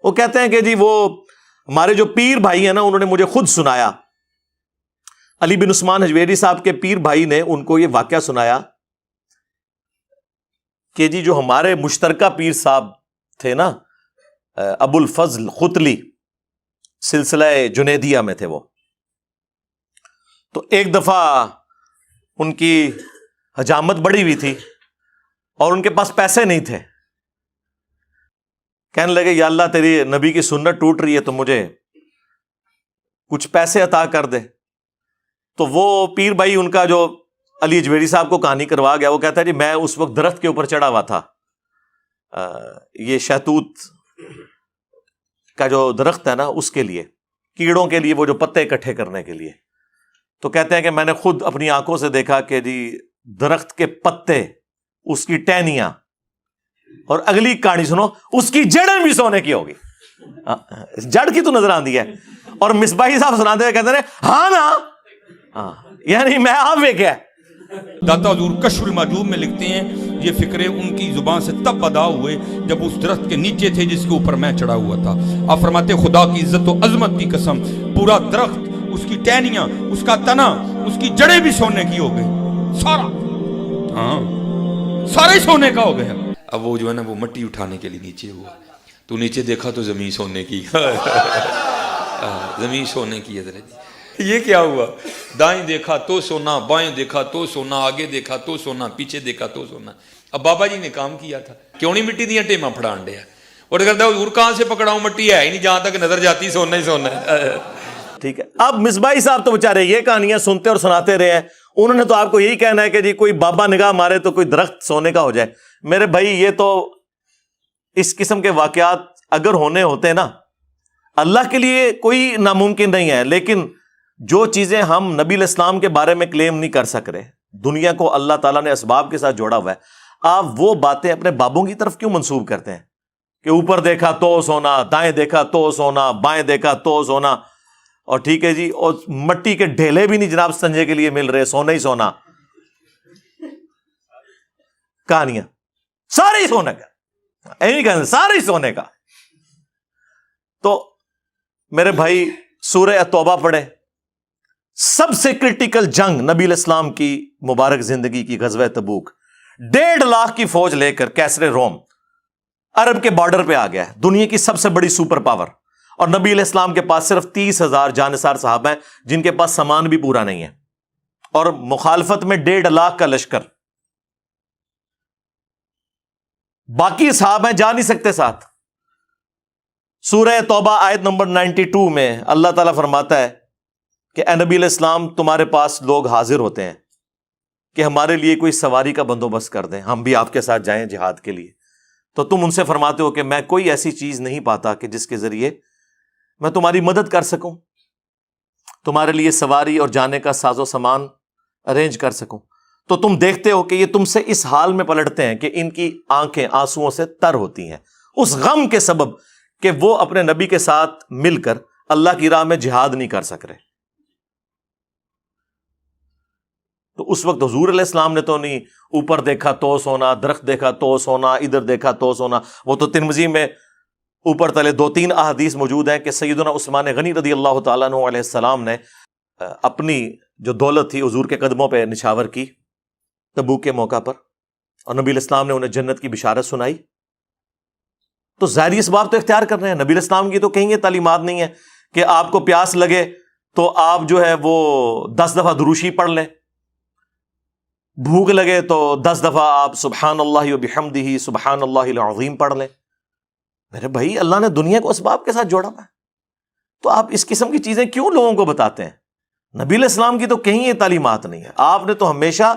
وہ کہتے ہیں کہ جی وہ ہمارے جو پیر بھائی ہیں نا انہوں نے مجھے خود سنایا. علی بن عثمان حجویری صاحب کے پیر بھائی نے ان کو یہ واقعہ سنایا کہ جی جو ہمارے مشترکہ پیر صاحب تھے نا ابو الفضل خطلی سلسلہ جنیدیہ میں تھے وہ. تو ایک دفعہ ان کی حجامت بڑی ہوئی تھی اور ان کے پاس پیسے نہیں تھے. کہنے لگے یا اللہ تیری نبی کی سنت ٹوٹ رہی ہے تو مجھے کچھ پیسے عطا کر دے. تو وہ پیر بھائی ان کا جو علی اجویری صاحب کو کہانی کروا گیا وہ کہتا ہے جی میں اس وقت درخت کے اوپر چڑھا ہوا تھا, یہ شہتوت کا جو درخت ہے نا اس کے لیے, کیڑوں کے لیے وہ جو پتے اکٹھے کرنے کے لیے. تو کہتے ہیں کہ میں نے خود اپنی آنکھوں سے دیکھا کہ جی درخت کے پتے, اس کی ٹہنیاں, اور اگلی کہانی سنو اس کی جڑیں بھی سونے کی ہوگی. جڑ کی تو نظر آندی ہے. اور مصباحی صاحب سناتے ہوئے کہتے ہیں ہاں نا, یعنی میں آپ کیا. داتا حضور کشف المحجوب میں لکھتے ہیں یہ فکرے ان کی زبان سے تب ادا ہوئے جب اس درخت کے نیچے تھے جس کے اوپر میں چڑھا ہوا تھا. آپ فرماتے خدا کی عزت و عظمت کی قسم پورا درخت, اس کی ٹہنیاں, اس کا تنا, اس کی جڑیں بھی سونے کی ہو گئی. سارا, ہاں سارا ہی سونے کا ہو گیا. اب وہ جو ہے نا وہ مٹی اٹھانے کے لیے نیچے ہوا, تو نیچے دیکھا تو زمین سونے کی. زمین سونے کی ہے. یہ کیا ہوا؟ دائیں دیکھا تو سونا, بائیں دیکھا تو سونا, آگے دیکھا تو سونا, پیچھے دیکھا تو سونا. اب بابا جی نے کام کیا تھا, کیوں نہیں مٹی دیا ٹیما پھڑان دیا, اور کہتا ہے حضور کہاں سے پکڑاؤں, مٹی ہے ہی نہیں, جہاں تک نظر جاتی سونا ہی سونا ہے. ٹھیک ہے. اب مصباحی صاحب تو بےچارے یہ کہانیاں سنتے اور سناتے رہے ہیں, انہوں نے تو آپ کو یہی کہنا ہے کہ جی کوئی بابا نگاہ مارے تو کوئی درخت سونے کا ہو جائے. میرے بھائی یہ تو اس قسم کے واقعات اگر ہونے ہوتے نا, اللہ کے لیے کوئی ناممکن نہیں ہے, لیکن جو چیزیں ہم نبی علیہ السلام کے بارے میں کلیم نہیں کر سک رہے, دنیا کو اللہ تعالیٰ نے اسباب کے ساتھ جوڑا ہوا ہے, آپ وہ باتیں اپنے بابوں کی طرف کیوں منسوب کرتے ہیں کہ اوپر دیکھا تو سونا, دائیں دیکھا تو سونا, بائیں دیکھا تو سونا, اور ٹھیک ہے جی, اور مٹی کے ڈھیلے بھی نہیں جناب سنجے کے لیے مل رہے, سونا ہی سونا. کہانیاں سارے ہی سونے کا, ایویں کہتے سارے ہی سونے کا. تو میرے بھائی سورہ توبہ پڑھے. سب سے کرٹیکل جنگ نبی علیہ السلام کی مبارک زندگی کی غزوہ تبوک, 1.5 لاکھ کی فوج لے کر کیسر روم عرب کے بارڈر پہ آ گیا ہے, دنیا کی سب سے بڑی سپر پاور, اور نبی علیہ السلام کے پاس صرف 30,000 جانثار صحابہ ہیں جن کے پاس سامان بھی پورا نہیں ہے, اور مخالفت میں 1.5 لاکھ کا لشکر. باقی صحابہ ہیں جا نہیں سکتے ساتھ. سورہ توبہ آیت نمبر 92 میں اللہ تعالیٰ فرماتا ہے کہ اے نبی علیہ السلام تمہارے پاس لوگ حاضر ہوتے ہیں کہ ہمارے لیے کوئی سواری کا بندوبست کر دیں, ہم بھی آپ کے ساتھ جائیں جہاد کے لیے. تو تم ان سے فرماتے ہو کہ میں کوئی ایسی چیز نہیں پاتا کہ جس کے ذریعے میں تمہاری مدد کر سکوں, تمہارے لیے سواری اور جانے کا ساز و سامان ارینج کر سکوں. تو تم دیکھتے ہو کہ یہ تم سے اس حال میں پلٹتے ہیں کہ ان کی آنکھیں آنسوؤں سے تر ہوتی ہیں, اس غم کے سبب کہ وہ اپنے نبی کے ساتھ مل کر اللہ کی راہ میں جہاد نہیں کر سک رہے. تو اس وقت حضور علیہ السلام نے تو نہیں اوپر دیکھا تو سونا, درخت دیکھا تو سونا, ادھر دیکھا تو سونا. وہ تو ترمذی میں اوپر تلے 2-3 احادیث موجود ہیں کہ سیدنا عثمان غنی رضی اللہ تعالیٰ عنہ علیہ السلام نے اپنی جو دولت تھی حضور کے قدموں پہ نشاور کی تبوک کے موقع پر, اور نبی علیہ السلام نے انہیں جنت کی بشارت سنائی. تو ظاہری اسباب تو اختیار کر رہے ہیں. نبی علیہ السلام کی تو کہیں یہ تعلیمات نہیں ہے کہ آپ کو پیاس لگے تو آپ جو ہے وہ 10 دفعہ دروشی پڑھ لیں, بھوک لگے تو 10 دفعہ آپ سبحان اللہ و بحمدہ سبحان اللہ العظیم پڑھ لیں. میرے بھائی اللہ نے دنیا کو اسباب کے ساتھ جوڑا ہوا ہے, تو آپ اس قسم کی چیزیں کیوں لوگوں کو بتاتے ہیں؟ نبی علیہ السلام کی تو کہیں یہ تعلیمات نہیں ہے. آپ نے تو ہمیشہ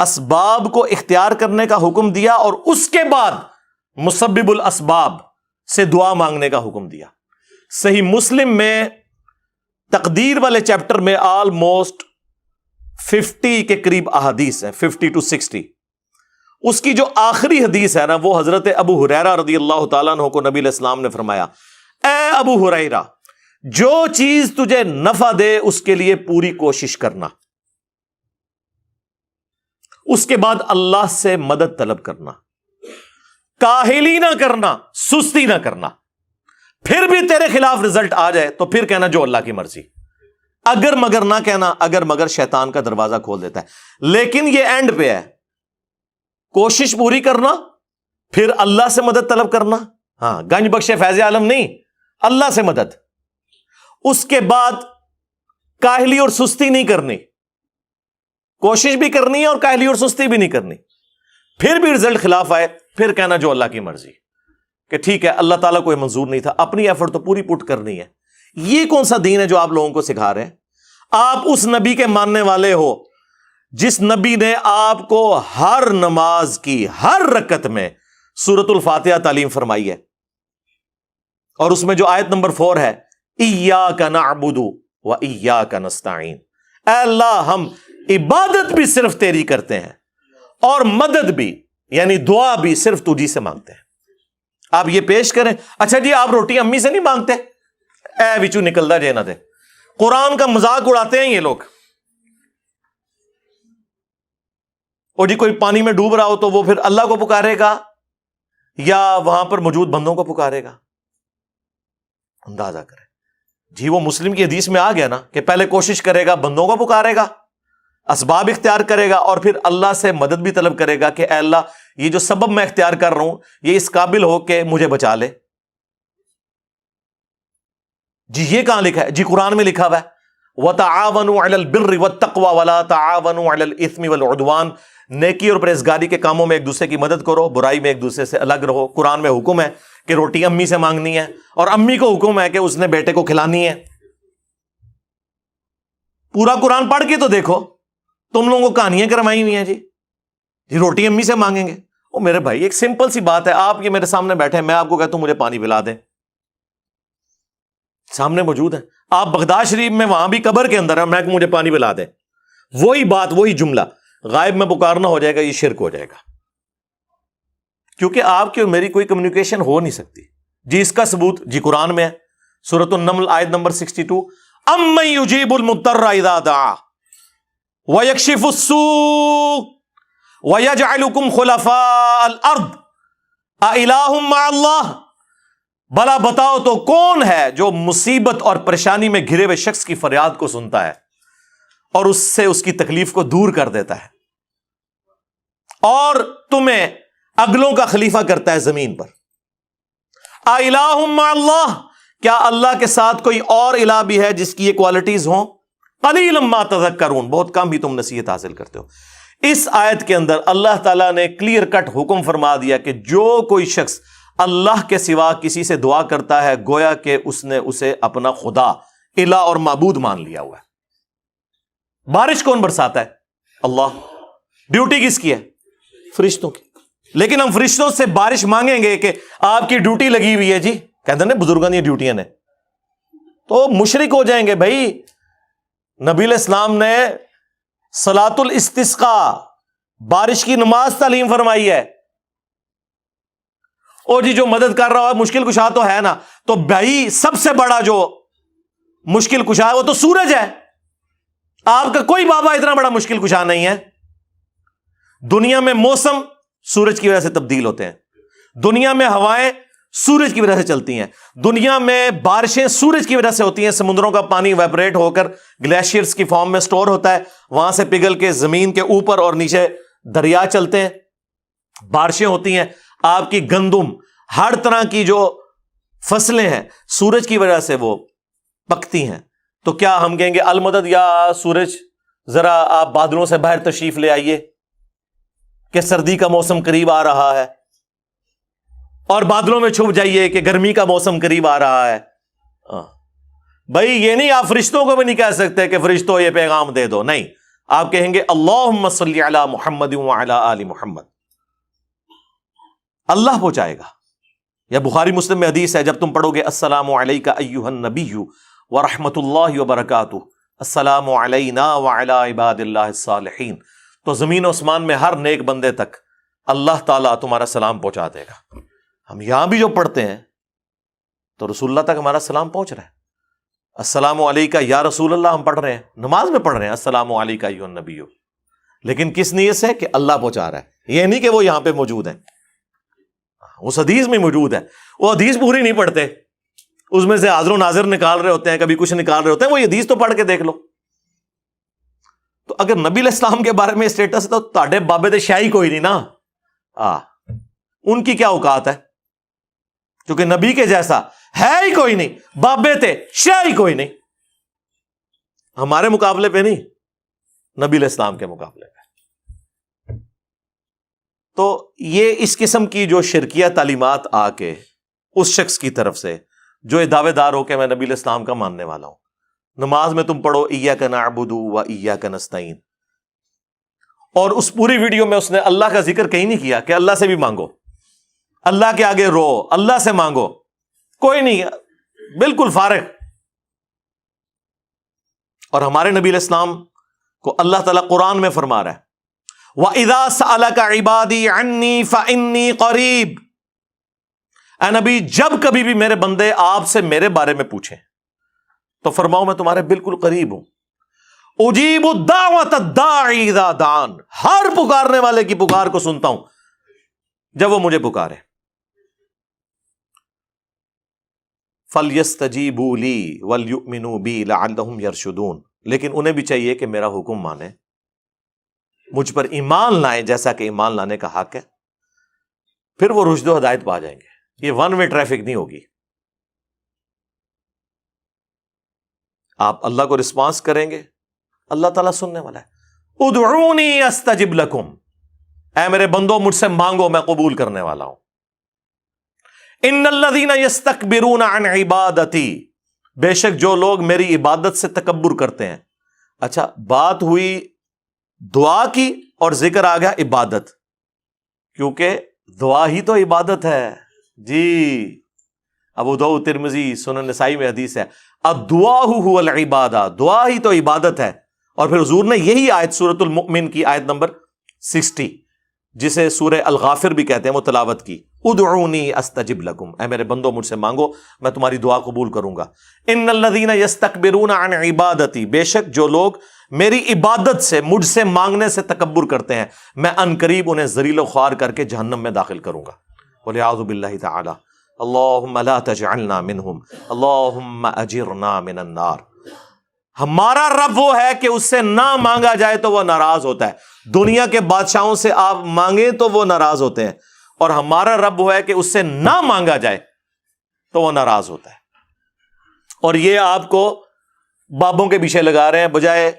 اسباب کو اختیار کرنے کا حکم دیا, اور اس کے بعد مسبب الاسباب سے دعا مانگنے کا حکم دیا. صحیح مسلم میں تقدیر والے چیپٹر میں آلموسٹ 50 کے قریب احادیث ہیں, 50 to 60. اس کی جو آخری حدیث ہے نا وہ حضرت ابو ہریرہ رضی اللہ تعالیٰ عنہ کو نبی علیہ السلام نے فرمایا, اے ابو ہریرہ جو چیز تجھے نفع دے اس کے لیے پوری کوشش کرنا، اس کے بعد اللہ سے مدد طلب کرنا، کاہلی نہ کرنا، سستی نہ کرنا۔ پھر بھی تیرے خلاف رزلٹ آ جائے تو پھر کہنا جو اللہ کی مرضی، اگر مگر نہ کہنا، اگر مگر شیطان کا دروازہ کھول دیتا ہے۔ لیکن یہ اینڈ پہ ہے، کوشش پوری کرنا، پھر اللہ سے مدد طلب کرنا۔ ہاں، گنج بخش فیض عالم نہیں، اللہ سے مدد۔ اس کے بعد کاہلی اور سستی نہیں کرنی، کوشش بھی کرنی ہے اور کاہلی اور سستی بھی نہیں کرنی۔ پھر بھی رزلٹ خلاف آئے، پھر کہنا جو اللہ کی مرضی، کہ ٹھیک ہے اللہ تعالیٰ کو یہ منظور نہیں تھا، اپنی ایفرٹ تو پوری پٹ کرنی ہے۔ یہ کون سا دین ہے جو آپ لوگوں کو سکھا رہے ہیں؟ آپ اس نبی کے ماننے والے ہو جس نبی نے آپ کو ہر نماز کی ہر رکعت میں سورۃ الفاتحہ تعلیم فرمائی ہے، اور اس میں جو آیت نمبر 4 ہے، ایاک نعبد و ایاک نستعین، اے اللہ ہم عبادت بھی صرف تیری کرتے ہیں اور مدد بھی، یعنی دعا بھی صرف تجھی سے مانگتے ہیں۔ آپ یہ پیش کریں، اچھا جی آپ روٹی امی سے نہیں مانگتے، اے وچو نکلدا جے نہ دے۔ قرآن کا مذاق اڑاتے ہیں یہ لوگ، اور جی کوئی پانی میں ڈوب رہا ہو تو وہ پھر اللہ کو پکارے گا یا وہاں پر موجود بندوں کو پکارے گا؟ اندازہ کریں جی، وہ مسلم کی حدیث میں آ گیا نا کہ پہلے کوشش کرے گا، بندوں کو پکارے گا، اسباب اختیار کرے گا، اور پھر اللہ سے مدد بھی طلب کرے گا کہ اے اللہ یہ جو سبب میں اختیار کر رہا ہوں یہ اس قابل ہو کہ مجھے بچا لے۔ جی یہ کہاں لکھا ہے؟ جی قرآن میں لکھا ہوا ہے وَتَعَاوَنُوا عَلَى الْبِرِّ وَالتَّقْوَى وَلَا تَعَاوَنُوا عَلَى الْإِثْمِ وَالْعُدْوَانِ، نیکی اور پرہیزگاری کے کاموں میں ایک دوسرے کی مدد کرو، برائی میں ایک دوسرے سے الگ رہو۔ قرآن میں حکم ہے کہ روٹی امی سے مانگنی ہے، اور امی کو حکم ہے کہ اس نے بیٹے کو کھلانی ہے۔ پورا قرآن پڑھ کے تو دیکھو، تم لوگوں کو کہانیاں کروائی ہوئی ہیں جی روٹی امی سے مانگیں گے۔ او میرے بھائی ایک سمپل سی بات ہے، آپ یہ میرے سامنے بیٹھے ہیں، میں آپ کو کہتا ہوں مجھے پانی پلا دیں، سامنے موجود ہے، آپ بغداد شریف میں وہاں بھی قبر کے اندر ہے، میں کہ مجھے پانی پلا دیں، وہی بات وہی جملہ غائب میں پکارنا ہو جائے گا، یہ شرک ہو جائے گا، کیونکہ آپ کی اور میری کوئی کمیونیکیشن ہو نہیں سکتی۔ جی اس کا ثبوت جی قرآن میں ہے، سورۃ النمل آیت نمبر 62، امن یجیب المضطر اذا دعا ویکشف السوء ویجعلکم خلفاء الارض االہ مع اللہ، بلا بتاؤ تو کون ہے جو مصیبت اور پریشانی میں گھرے ہوئے شخص کی فریاد کو سنتا ہے اور اس سے اس کی تکلیف کو دور کر دیتا ہے، اور تمہیں اگلوں کا خلیفہ کرتا ہے زمین پر۔ االہ مع اللہ، کیا اللہ کے ساتھ کوئی اور الہ بھی ہے جس کی یہ کوالٹیز ہوں؟ قلیلا ما تذکرون، بہت کم بھی تم نصیحت حاصل کرتے ہو۔ اس آیت کے اندر اللہ تعالیٰ نے کلیئر کٹ حکم فرما دیا کہ جو کوئی شخص اللہ کے سوا کسی سے دعا کرتا ہے گویا کہ اس نے اسے اپنا خدا، الہ اور معبود مان لیا ہوا ہے۔ بارش کون برساتا ہے؟ اللہ۔ ڈیوٹی کس کی ہے؟ فرشتوں کی۔ لیکن ہم فرشتوں سے بارش مانگیں گے کہ آپ کی ڈیوٹی لگی ہوئی ہے جی، کہتے ہیں بزرگوں کی ڈیوٹیاں نے، تو مشرک ہو جائیں گے بھائی۔ نبی علیہ السلام نے صلاۃ الاستسقاء، بارش کی نماز تعلیم فرمائی ہے۔ اور جی جو مدد کر رہا ہے مشکل کشا تو ہے نا، تو بھائی سب سے بڑا جو مشکل کشا ہے وہ تو سورج ہے، آپ کا کوئی بابا اتنا بڑا مشکل کشا نہیں ہے۔ دنیا میں موسم سورج کی وجہ سے تبدیل ہوتے ہیں، دنیا میں ہوائیں سورج کی وجہ سے چلتی ہیں، دنیا میں بارشیں سورج کی وجہ سے ہوتی ہیں، سمندروں کا پانی ویپریٹ ہو کر گلیشیئرز کی فارم میں سٹور ہوتا ہے، وہاں سے پگھل کے زمین کے اوپر اور نیچے دریا چلتے ہیں، بارشیں ہوتی ہیں۔ آپ کی گندم، ہر طرح کی جو فصلیں ہیں سورج کی وجہ سے وہ پکتی ہیں۔ تو کیا ہم کہیں گے المدد یا سورج ذرا آپ بادلوں سے باہر تشریف لے آئیے کہ سردی کا موسم قریب آ رہا ہے، اور بادلوں میں چھپ جائیے کہ گرمی کا موسم قریب آ رہا ہے؟ بھائی یہ نہیں، آپ فرشتوں کو بھی نہیں کہہ سکتے کہ فرشتوں یہ پیغام دے دو، نہیں، آپ کہیں گے اللہم صلی علی محمد وعلی آل محمد، اللہ پہنچائے گا۔ یا بخاری مسلم میں حدیث ہے، جب تم پڑھو گے السلام علیک ایھا النبی ورحمۃ اللہ وبرکاتہ، السلام علینا وعلی عباد اللہ الصالحین، تو زمین و آسمان میں ہر نیک بندے تک اللہ تعالیٰ تمہارا سلام پہنچا دے گا۔ ہم یہاں بھی جو پڑھتے ہیں تو رسول اللہ تک ہمارا سلام پہنچ رہا ہے۔ السلام علیکہ یا رسول اللہ ہم پڑھ رہے ہیں، نماز میں پڑھ رہے ہیں السلام علیکہ ایھا النبی، لیکن کس نیت سے؟ کہ اللہ پہنچا رہا ہے، یہ نہیں کہ وہ یہاں پہ موجود ہے، اس حدیث میں موجود ہے، وہ حدیث پوری نہیں پڑھتے، اس میں سے حاضر و ناظر نکال رہے ہوتے ہیں، کبھی کچھ نکال رہے ہوتے ہیں، وہ حدیث تو پڑھ کے دیکھ لو۔ تو اگر نبی علیہ السلام کے بارے میں اسٹیٹس تو تاڑے بابے دے شاہی کوئی نہیں نا، ان کی کیا اوقات ہے؟ کیونکہ نبی کے جیسا ہے ہی کوئی نہیں، بابے تے شاہی کوئی نہیں، ہمارے مقابلے پہ نہیں، نبی علیہ السلام کے مقابلے پہ۔ تو یہ اس قسم کی جو شرکیہ تعلیمات آ کے اس شخص کی طرف سے جو دعوے دار ہو کہ میں نبی علیہ السلام کا ماننے والا ہوں، نماز میں تم پڑھو ایاک نعبد و ایاک نستعین، اور اس پوری ویڈیو میں اس نے اللہ کا ذکر کہیں نہیں کیا کہ اللہ سے بھی مانگو، اللہ کے آگے رو، اللہ سے مانگو، کوئی نہیں، بالکل فارغ۔ اور ہمارے نبی علیہ السلام کو اللہ تعالیٰ قرآن میں فرما رہا ہے وَإِذَا سَأَلَكَ عِبَادِي عَنِّي فَإِنِّي قَرِيبٌ، اے نبی جب کبھی بھی میرے بندے آپ سے میرے بارے میں پوچھیں تو فرماؤ میں تمہارے بالکل قریب ہوں، اجیب الدعوۃ الداعی اذا دعان، ہر پکارنے والے کی پکار کو سنتا ہوں جب وہ مجھے پکارے۔ فَلْيَسْتَجِيبُوا لِي وَلْيُؤْمِنُوا بِي لَعَلَّهُمْ يَرْشُدُونَ، لیکن انہیں بھی چاہیے کہ میرا حکم مانے، مجھ پر ایمان لائیں جیسا کہ ایمان لانے کا حق ہے، پھر وہ رشد و ہدایت پا جائیں گے۔ یہ ون وے ٹریفک نہیں ہوگی، آپ اللہ کو رسپانس کریں گے، اللہ تعالیٰ سننے والا ہے۔ ادعونی استجب لکم، اے میرے بندو مجھ سے مانگو میں قبول کرنے والا ہوں۔ ان الذین یستکبرون عن عبادتی، بے شک جو لوگ میری عبادت سے تکبر کرتے ہیں۔ اچھا بات ہوئی دعا کی اور ذکر آ گیا عبادت، کیونکہ دعا ہی تو عبادت ہے جی۔ ابو داؤد ترمذی سنن نسائی میں حدیث ہے الدعاء هو العبادہ، دعا ہی تو عبادت ہے۔ اور پھر حضور نے یہی آیت سورۃ المؤمن کی آیت نمبر 60 جسے سورہ الغافر بھی کہتے ہیں وہ تلاوت کی، ادعونی استجب لکم، اے میرے بندو مجھ سے مانگو میں تمہاری دعا قبول کروں گا۔ ان الذین یستکبرون عن عبادتی، بے شک جو لوگ میری عبادت سے مجھ سے مانگنے سے تکبر کرتے ہیں میں ان قریب انہیں ذلیل و خوار کر کے جہنم میں داخل کروں گا۔ وَلِعَاذُ بِاللَّهِ تَعَالَى اللہم لا تجعلنا منہم اللہم اجرنا من النار۔ ہمارا رب وہ ہے کہ اس سے نہ مانگا جائے تو وہ ناراض ہوتا ہے، دنیا کے بادشاہوں سے آپ مانگیں تو وہ ناراض ہوتے ہیں، اور ہمارا رب وہ ہے کہ اس سے نہ مانگا جائے تو وہ ناراض ہوتا ہے۔ اور یہ آپ کو بابوں کے پیچھے لگا رہے ہیں بجائے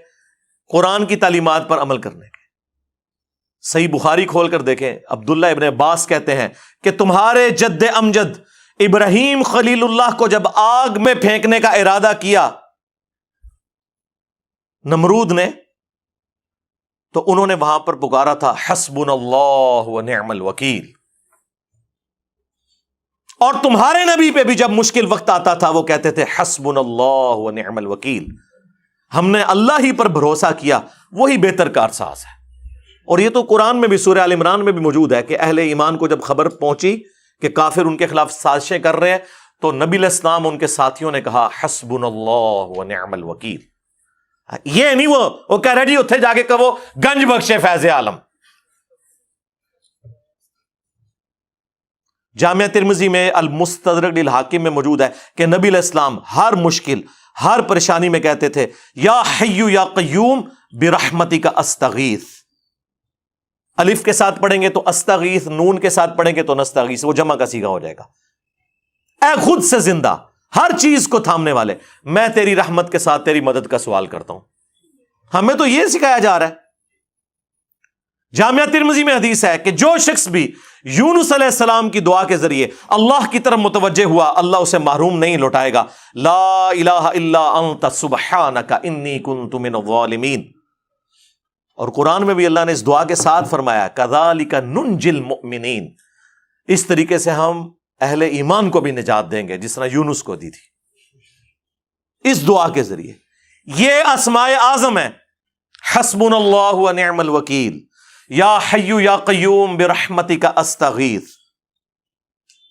قرآن کی تعلیمات پر عمل کرنے کے۔ صحیح بخاری کھول کر دیکھیں، عبداللہ ابن عباس کہتے ہیں کہ تمہارے جد امجد ابراہیم خلیل اللہ کو جب آگ میں پھینکنے کا ارادہ کیا نمرود نے تو انہوں نے وہاں پر پکارا تھا حسبنا اللہ ونعم الوکیل، اور تمہارے نبی پہ بھی جب مشکل وقت آتا تھا وہ کہتے تھے حسبنا اللہ ونعم الوکیل، ہم نے اللہ ہی پر بھروسہ کیا، وہی بہتر کارساز ہے۔ اور یہ تو قرآن میں بھی سورہ آل عمران میں بھی موجود ہے کہ اہل ایمان کو جب خبر پہنچی کہ کافر ان کے خلاف سازشیں کر رہے ہیں تو نبی علیہ السلام ان کے ساتھیوں نے کہا حسبنا اللہ ونعم الوکیل۔ یہ نہیں وہ کہہ رہے جی اتھے جا کے کہو گنج بخشے فیض عالم۔ جامعہ ترمذی میں المستدرک للحاکم میں موجود ہے کہ نبی علیہ السلام ہر مشکل ہر پریشانی میں کہتے تھے یا حی یا قیوم برحمتک استغیث۔ الف کے ساتھ پڑھیں گے تو استغیث، نون کے ساتھ پڑھیں گے تو نستغیث، وہ جمع کا صیغہ ہو جائے گا۔ اے خود سے زندہ ہر چیز کو تھامنے والے، میں تیری رحمت کے ساتھ تیری مدد کا سوال کرتا ہوں۔ ہمیں تو یہ سکھایا جا رہا ہے۔ جامعہ ترمذی میں حدیث ہے کہ جو شخص بھی یونس علیہ السلام کی دعا کے ذریعے اللہ کی طرف متوجہ ہوا اللہ اسے محروم نہیں لوٹائے گا۔ لا الہ الا انت سبحانک انی کنت من الظالمین۔ اور قرآن میں بھی اللہ نے اس دعا کے ساتھ فرمایا کذالک ننجی المؤمنین، اس طریقے سے ہم اہل ایمان کو بھی نجات دیں گے جس طرح یونس کو دی تھی اس دعا کے ذریعے۔ یہ اسماء اعظم ہے، حسبنا اللہ ونعم الوکیل، یا حی یا قیوم برحمتک استغیث۔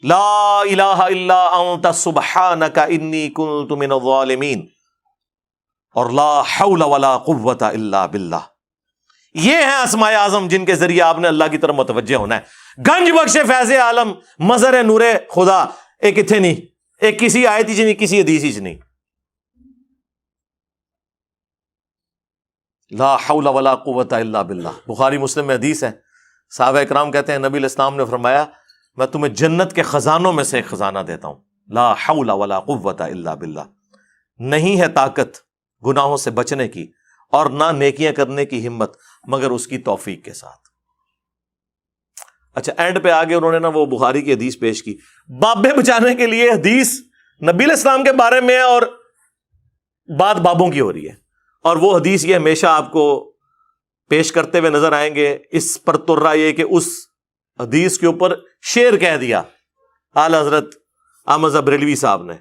لا الہ الا انت سبحانک انی کنت من الظالمین، اور لا حول ولا قوت الا باللہ۔ یہ ہیں اسماء اعظم جن کے ذریعے آپ نے اللہ کی طرف متوجہ ہونا ہے۔ گنج بخش فیض عالم مظہر نور خدا ایک اتنے نہیں، ایک کسی آیت ہی نہیں، کسی حدیث ہی نہیں۔ لا حول ولا قوت الا باللہ۔ بخاری مسلم میں حدیث ہے، صحابہ اکرام کہتے ہیں نبی علیہ السلام نے فرمایا میں تمہیں جنت کے خزانوں میں سے ایک خزانہ دیتا ہوں، لا حول ولا قوت الا باللہ۔ نہیں ہے طاقت گناہوں سے بچنے کی اور نہ نیکیاں کرنے کی ہمت مگر اس کی توفیق کے ساتھ۔ اچھا، اینڈ پہ آگے انہوں نے نا وہ بخاری کی حدیث پیش کی، بابے بچانے کے لیے حدیث نبی علیہ السلام کے بارے میں ہے اور بات بابوں کی ہو رہی ہے، اور وہ حدیث یہ ہمیشہ آپ کو پیش کرتے ہوئے نظر آئیں گے۔ اس پر ترا یہ کہ اس حدیث کے اوپر شعر کہہ دیا اعلی حضرت احمد بریلوی صاحب نے،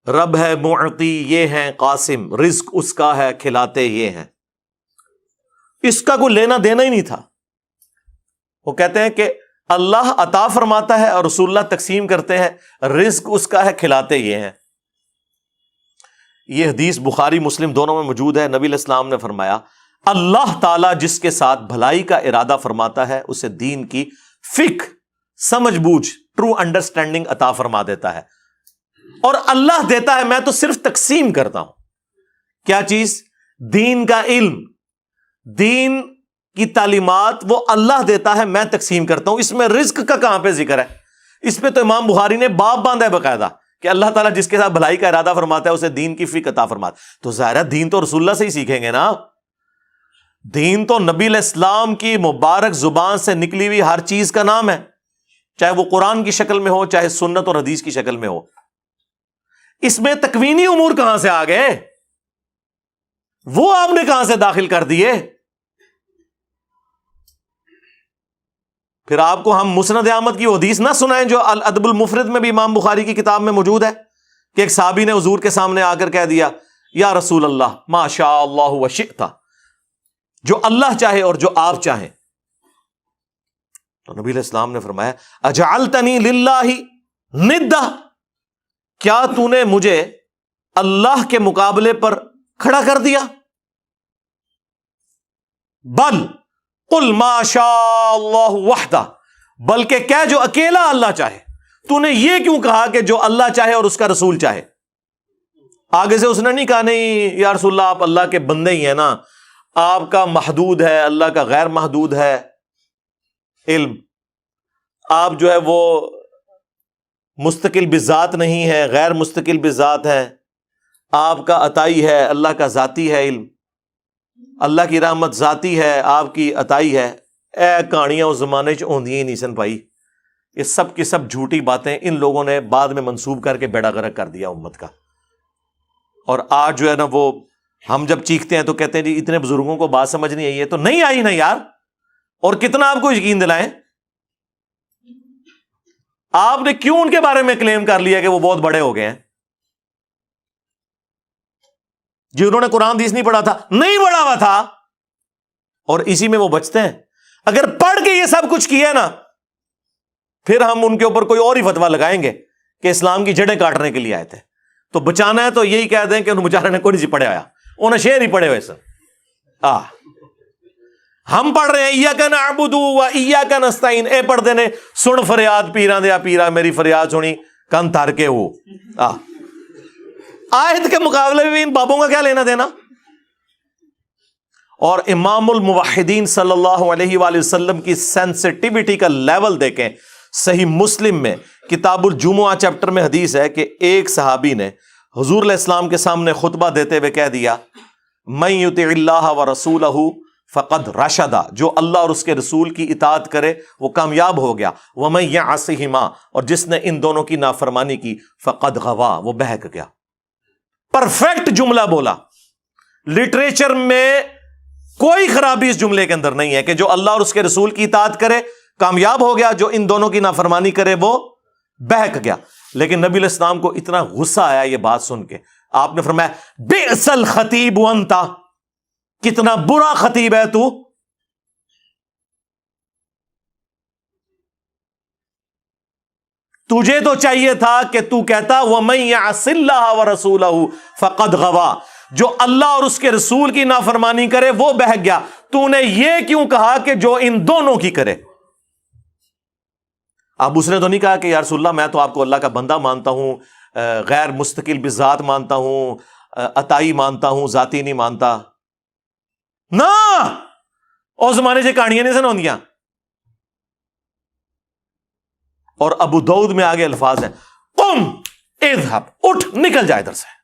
رب ہے معطی یہ ہیں قاسم، رزق اس کا ہے کھلاتے یہ ہیں۔ اس کا کوئی لینا دینا ہی نہیں تھا۔ وہ کہتے ہیں کہ اللہ عطا فرماتا ہے اور رسول اللہ تقسیم کرتے ہیں، رزق اس کا ہے کھلاتے یہ ہیں۔ یہ حدیث بخاری مسلم دونوں میں موجود ہے۔ نبی علیہ السلام نے فرمایا اللہ تعالیٰ جس کے ساتھ بھلائی کا ارادہ فرماتا ہے اسے دین کی فقہ، سمجھ بوجھ، ٹرو انڈرسٹینڈنگ عطا فرما دیتا ہے، اور اللہ دیتا ہے، میں تو صرف تقسیم کرتا ہوں۔ کیا چیز؟ دین کا علم، دین کی تعلیمات وہ اللہ دیتا ہے، میں تقسیم کرتا ہوں۔ اس میں رزق کا کہاں پہ ذکر ہے؟ اس پہ تو امام بخاری نے باب باندھا ہے باقاعدہ کہ اللہ تعالیٰ جس کے ساتھ بھلائی کا ارادہ فرماتا ہے اسے دین کی فقہ عطا فرماتا ہے۔ تو ظاہر ہے دین تو رسول اللہ سے ہی سیکھیں گے نا، دین تو نبی علیہ السلام کی مبارک زبان سے نکلی ہوئی ہر چیز کا نام ہے، چاہے وہ قرآن کی شکل میں ہو چاہے سنت اور حدیث کی شکل میں ہو۔ اس میں تکوینی امور کہاں سے آ گئے؟ وہ آپ نے کہاں سے داخل کر دیے؟ پھر آپ کو ہم مسند احمد کی وہ حدیث نہ سنائیں جو الادب المفرد میں بھی امام بخاری کی کتاب میں موجود ہے کہ ایک صحابی نے حضور کے سامنے آ کر کہہ دیا یا رسول اللہ ما شاء اللہ وشئت، جو اللہ چاہے اور جو آپ چاہیں۔ تو نبی علیہ السلام نے فرمایا اجعلتنی للہ ندہ، کیا تو نے مجھے اللہ کے مقابلے پر کھڑا کر دیا؟ بل قل ما شاء اللہ وحدہ، بلکہ کہہ جو اکیلا اللہ چاہے۔ تو نے یہ کیوں کہا کہ جو اللہ چاہے اور اس کا رسول چاہے؟ آگے سے اس نے نہیں کہا نہیں یا رسول اللہ آپ اللہ کے بندے ہی ہیں نا، آپ کا محدود ہے، اللہ کا غیر محدود ہے علم، آپ جو ہے وہ مستقل بذات نہیں ہے، غیر مستقل بذات ہے، آپ کا عطائی ہے، اللہ کا ذاتی ہے علم، اللہ کی رحمت ذاتی ہے، آپ کی عطائی ہے۔ اے کہانیاں اس زمانے چ ہوندیاں ہی نہیں سن بھائی، یہ سب کی سب جھوٹی باتیں ان لوگوں نے بعد میں منسوب کر کے بیڑا غرق کر دیا امت کا۔ اور آج جو ہے نا وہ ہم جب چیختے ہیں تو کہتے ہیں جی اتنے بزرگوں کو بات سمجھ نہیں آئی ہے، تو نہیں آئی نا یار، اور کتنا آپ کو یقین دلائیں؟ آپ نے کیوں ان کے بارے میں کلیم کر لیا کہ وہ بہت بڑے ہو گئے ہیں؟ جی انہوں نے قرآن حدیث نہیں پڑھا تھا، نہیں پڑھا ہوا تھا، اور اسی میں وہ بچتے ہیں۔ اگر پڑھ کے یہ سب کچھ کیا نا پھر ہم ان کے اوپر کوئی اور ہی فتویٰ لگائیں گے کہ اسلام کی جڑیں کاٹنے کے لیے آئے تھے۔ تو بچانا ہے تو یہی کہہ دیں کہ انہوں بیچارے نے کوئی نہیں پڑھے آیا، انہیں شعر ہی پڑھے ہوئے سر۔ ہم پڑھ رہے ہیں ایاک نعبد و ایاک نستعین، اے پڑھ دینے سن فریاد پیراں دیا پیرا، میری فریاد سنی کن تھر کے ہو۔ آیت کے مقابلے میں ان بابوں کا کیا لینا دینا؟ اور امام الموحدین صلی اللہ علیہ وآلہ وسلم کی سینسٹیوٹی کا لیول دیکھیں۔ صحیح مسلم میں کتاب الجمعہ چیپٹر میں حدیث ہے کہ ایک صحابی نے حضور علیہ السلام کے سامنے خطبہ دیتے ہوئے کہہ دیا من یطع اللہ ورسولہ فقد رشدا، جو اللہ اور اس کے رسول کی اطاعت کرے وہ کامیاب ہو گیا، ومن یعصہما، اور جس نے ان دونوں کی نافرمانی کی فقد غوا، وہ بہک گیا۔ پرفیکٹ جملہ بولا، لٹریچر میں کوئی خرابی اس جملے کے اندر نہیں ہے کہ جو اللہ اور اس کے رسول کی اطاعت کرے کامیاب ہو گیا، جو ان دونوں کی نافرمانی کرے وہ بہک گیا۔ لیکن نبی علیہ السلام کو اتنا غصہ آیا یہ بات سن کے، آپ نے فرمایا بئس الخطیب انت، کتنا برا خطیب ہے تو۔ تجھے تو چاہیے تھا کہ تو کہتا وَمَن يَعْصِ اللَّهَ وَرَسُولَهُ فَقَدْ غَوَىٰ، جو اللہ اور اس کے رسول کی نافرمانی کرے وہ بہک گیا. تو نے یہ کیوں کہا کہ جو ان دونوں کی کرے؟ اب اس نے تو نہیں کہا کہ یا رسول اللہ میں تو آپ کو اللہ کا بندہ مانتا ہوں، غیر مستقل بذات مانتا ہوں، عطائی مانتا ہوں، ذاتی نہیں مانتا. نہ اور زمانے سے کہانیاں نہیں سناؤندیاں. اور ابو داؤد میں آگے الفاظ ہیں قم اذهب، اٹھ نکل جائے ادھر سے.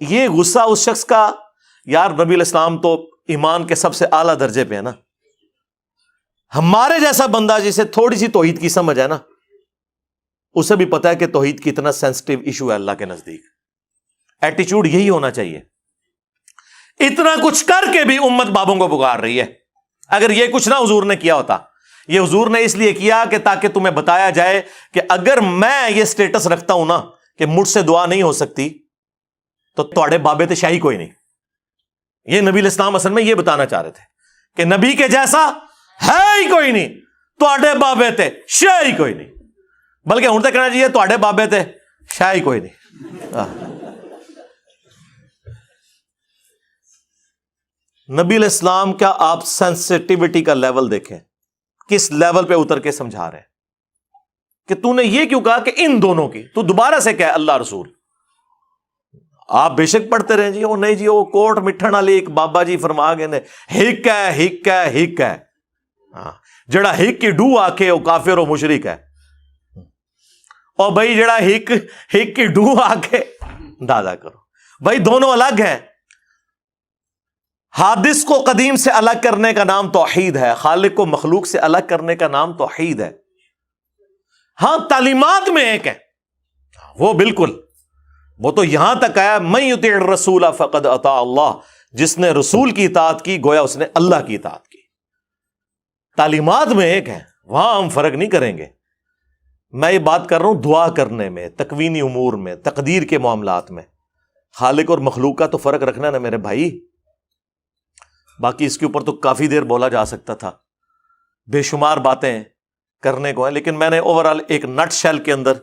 یہ غصہ اس شخص کا، یار نبی علیہ السلام تو ایمان کے سب سے اعلیٰ درجے پہ ہے نا، ہمارے جیسا بندہ جسے تھوڑی سی توحید کی سمجھ ہے نا، اسے بھی پتا ہے کہ توحید کتنا سینسٹیو ایشو ہے اللہ کے نزدیک. ایٹیچیوڈ یہی ہونا چاہیے. اتنا کچھ کر کے بھی امت بابوں کو پکار رہی ہے. اگر یہ کچھ نہ حضور نے کیا ہوتا، یہ حضور نے اس لیے کیا کہ تاکہ تمہیں بتایا جائے کہ اگر میں یہ سٹیٹس رکھتا ہوں نا کہ مجھ سے دعا نہیں ہو سکتی تو تواڈے بابے تے شاہی کوئی نہیں. یہ نبی علیہ السلام اصل میں یہ بتانا چاہ رہے تھے کہ نبی کے جیسا ہے ہی کوئی نہیں، تواڈے بابے تے شاہی کوئی نہیں. بلکہ ہوں تو کہنا چاہیے تواڈے بابے تے شاہی کوئی نہیں. نبی علیہ السلام کا آپ سینسٹیوٹی کا لیول دیکھیں، کس لیول پہ اتر کے سمجھا رہے ہیں کہ تو نے یہ کیوں کہا کہ ان دونوں کی. تو دوبارہ سے کہے اللہ رسول. آپ بے شک پڑھتے رہیں جی، وہ نہیں جی وہ کوٹ مٹھن والے ایک بابا جی فرما گئے نے ہک ہے ہک ہے ہک ہے. ہاں جڑا ہک کی ڈو آکھے وہ کافر و مشرک ہے، اور بھائی جڑا ہک کی ڈو آکھے دادا کرو. بھائی دونوں الگ ہیں. حادث کو قدیم سے الگ کرنے کا نام توحید ہے، خالق کو مخلوق سے الگ کرنے کا نام توحید ہے. ہاں تعلیمات میں ایک ہے وہ، بالکل وہ تو یہاں تک آیا من یطع الرسول فقد اطاع اللہ، جس نے رسول کی اطاعت کی گویا اس نے اللہ کی اطاعت کی. تعلیمات میں ایک ہے، وہاں ہم فرق نہیں کریں گے. میں یہ بات کر رہا ہوں دعا کرنے میں، تکوینی امور میں، تقدیر کے معاملات میں. خالق اور مخلوق کا تو فرق رکھنا نا میرے بھائی. باقی اس کے اوپر تو کافی دیر بولا جا سکتا تھا، بے شمار باتیں کرنے کو ہیں، لیکن میں نے اوورال ایک نٹ شیل کے اندر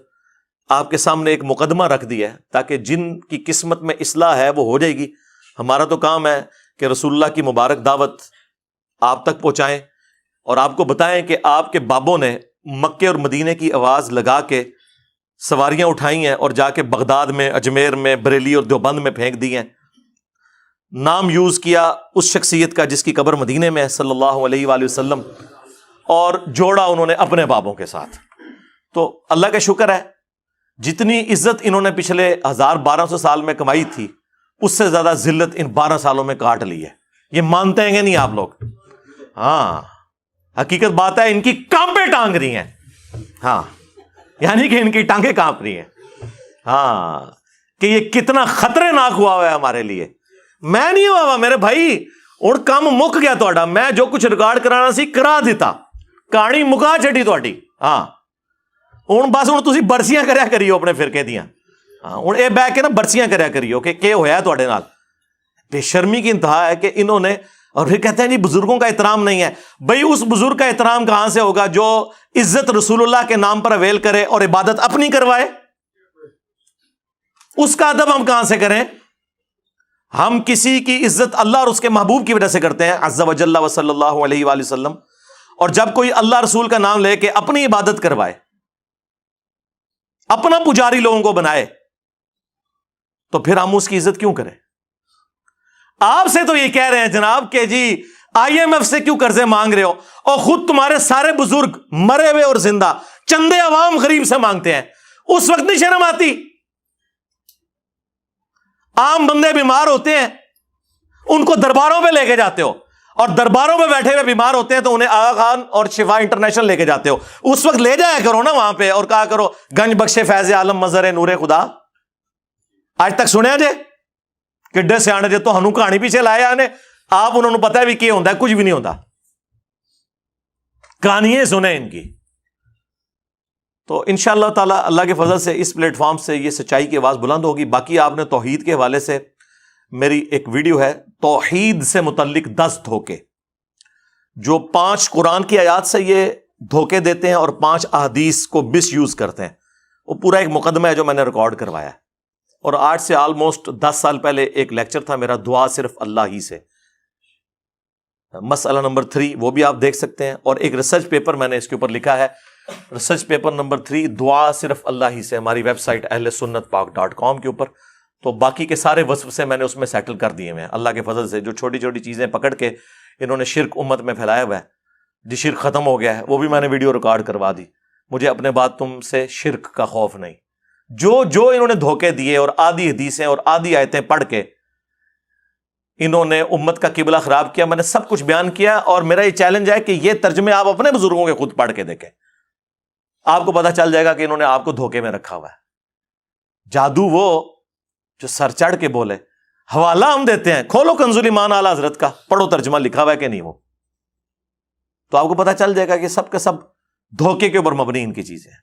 آپ کے سامنے ایک مقدمہ رکھ دیا ہے تاکہ جن کی قسمت میں اصلاح ہے وہ ہو جائے گی. ہمارا تو کام ہے کہ رسول اللہ کی مبارک دعوت آپ تک پہنچائیں اور آپ کو بتائیں کہ آپ کے بابوں نے مکے اور مدینے کی آواز لگا کے سواریاں اٹھائی ہیں اور جا کے بغداد میں، اجمیر میں، بریلی اور دیوبند میں پھینک دی ہیں. نام یوز کیا اس شخصیت کا جس کی قبر مدینے میں ہے صلی اللہ علیہ وآلہ وسلم، اور جوڑا انہوں نے اپنے بابوں کے ساتھ. تو اللہ کا شکر ہے جتنی عزت انہوں نے پچھلے 1200 سال میں کمائی تھی اس سے زیادہ ذلت ان 12 سالوں میں کاٹ لی ہے. یہ مانتے ہیں کہ نہیں آپ لوگ؟ ہاں حقیقت بات ہے، ان کی کانپیں ٹانگ رہی ہیں. ہاں یعنی کہ ان کی ٹانگیں کانپ رہی ہیں. ہاں کہ یہ کتنا خطرے ناک ہوا ہے ہمارے لیے. میں نہیں ہوا میرے بھائی، اور کام مک گیا تھوڑا. میں جو کچھ ریکارڈ کرانا سی کرا دیتا، کہانی مکا چڑی تھوڑی. ہاں ہوں بس ہوں تسی برسیاں کریا کریو اپنے فرقے دیاں. ہاں ہوں یہ بہ کے نا برسیاں کریا کریو کہ ہویا ہے تواڈے نال. بے شرمی کی انتہا ہے کہ انہوں نے، اور پھر کہتے ہیں جی بزرگوں کا احترام نہیں ہے. بھائی اس بزرگ کا احترام کہاں سے ہوگا جو عزت رسول اللہ کے نام پر اویل کرے اور عبادت اپنی کروائے؟ اس کا ادب ہم کہاں سے کریں؟ ہم کسی کی عزت اللہ اور اس کے محبوب کی وجہ سے کرتے ہیں عز و جل و صلی اللہ علیہ وآلہ وسلم. اور جب کوئی اللہ رسول کا نام لے کے اپنی عبادت کروائے، اپنا پجاری لوگوں کو بنائے، تو پھر ہم اس کی عزت کیوں کریں؟ آپ سے تو یہ کہہ رہے ہیں جناب کہ جی IMF سے کیوں قرضے مانگ رہے ہو، اور خود تمہارے سارے بزرگ مرے ہوئے اور زندہ چندے عوام غریب سے مانگتے ہیں. اس وقت نہیں شرم آتی؟ عام بندے بیمار ہوتے ہیں ان کو درباروں پہ لے کے جاتے ہو، اور درباروں پہ بیٹھے ہوئے بیمار ہوتے ہیں تو انہیں آغا خان اور شفا انٹرنیشنل لے کے جاتے ہو. اس وقت لے جایا کرو نا وہاں پہ اور کہا کرو گنج بخش فیض عالم مظہر نور خدا. آج تک سنیا جے کڈے سیانے جے تو ہنو کہانی پیچھے لایا آنے آپ انہوں نے پتا بھی کیا ہوتا ہے؟ کچھ بھی نہیں ہوتا. کہانیاں سنیں ان کی. تو انشاءاللہ تعالی اللہ کے فضل سے اس پلیٹ فارم سے یہ سچائی کی آواز بلند ہوگی. باقی آپ نے توحید کے حوالے سے میری ایک ویڈیو ہے توحید سے متعلق 10 دھوکے، جو 5 قرآن کی آیات سے یہ دھوکے دیتے ہیں اور 5 احادیث کو مس یوز کرتے ہیں. وہ پورا ایک مقدمہ ہے جو میں نے ریکارڈ کروایا ہے. اور آج سے آلموسٹ 10 سال پہلے ایک لیکچر تھا میرا، دعا صرف اللہ ہی سے، مسئلہ نمبر 3، وہ بھی آپ دیکھ سکتے ہیں. اور ایک ریسرچ پیپر میں نے اس کے اوپر لکھا ہے، ریسرچ پیپر نمبر 3، دعا صرف اللہ ہی سے، ہماری ویب سائٹ اہلسنتپاک.com کے اوپر. تو باقی کے سارے وصف سے میں نے اس میں سیٹل کر دیے ہیں اللہ کے فضل سے. جو چھوٹی چھوٹی چیزیں پکڑ کے انہوں نے شرک امت میں پھیلایا ہوا ہے، جی شرک ختم ہو گیا ہے، وہ بھی میں نے ویڈیو ریکارڈ کروا دی. مجھے اپنے بعد تم سے شرک کا خوف نہیں. جو انہوں نے دھوکے دیے اور آدھی حدیثیں اور آدھی آیتیں پڑھ کے انہوں نے امت کا قبلہ خراب کیا، میں نے سب کچھ بیان کیا. اور میرا یہ چیلنج ہے کہ یہ ترجمے آپ اپنے بزرگوں کے خود پڑھ کے دیکھیں، آپ کو پتا چل جائے گا کہ انہوں نے آپ کو دھوکے میں رکھا ہوا ہے. جادو وہ جو سر چڑھ کے بولے. حوالہ ہم دیتے ہیں، کھولو کنز الایمان اعلی حضرت کا، پڑھو ترجمہ لکھا ہوا ہے کہ نہیں، وہ تو آپ کو پتا چل جائے گا کہ سب کے سب دھوکے کے اوپر مبنی ان کی چیزیں ہیں.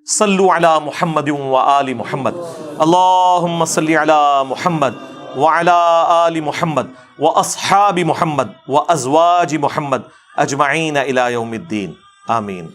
صلو علی محمد و آل محمد، اللہم صلی علی محمد وعلی آل محمد واصحاب محمد وازواج محمد اجمعین الی یوم الدین، آمین.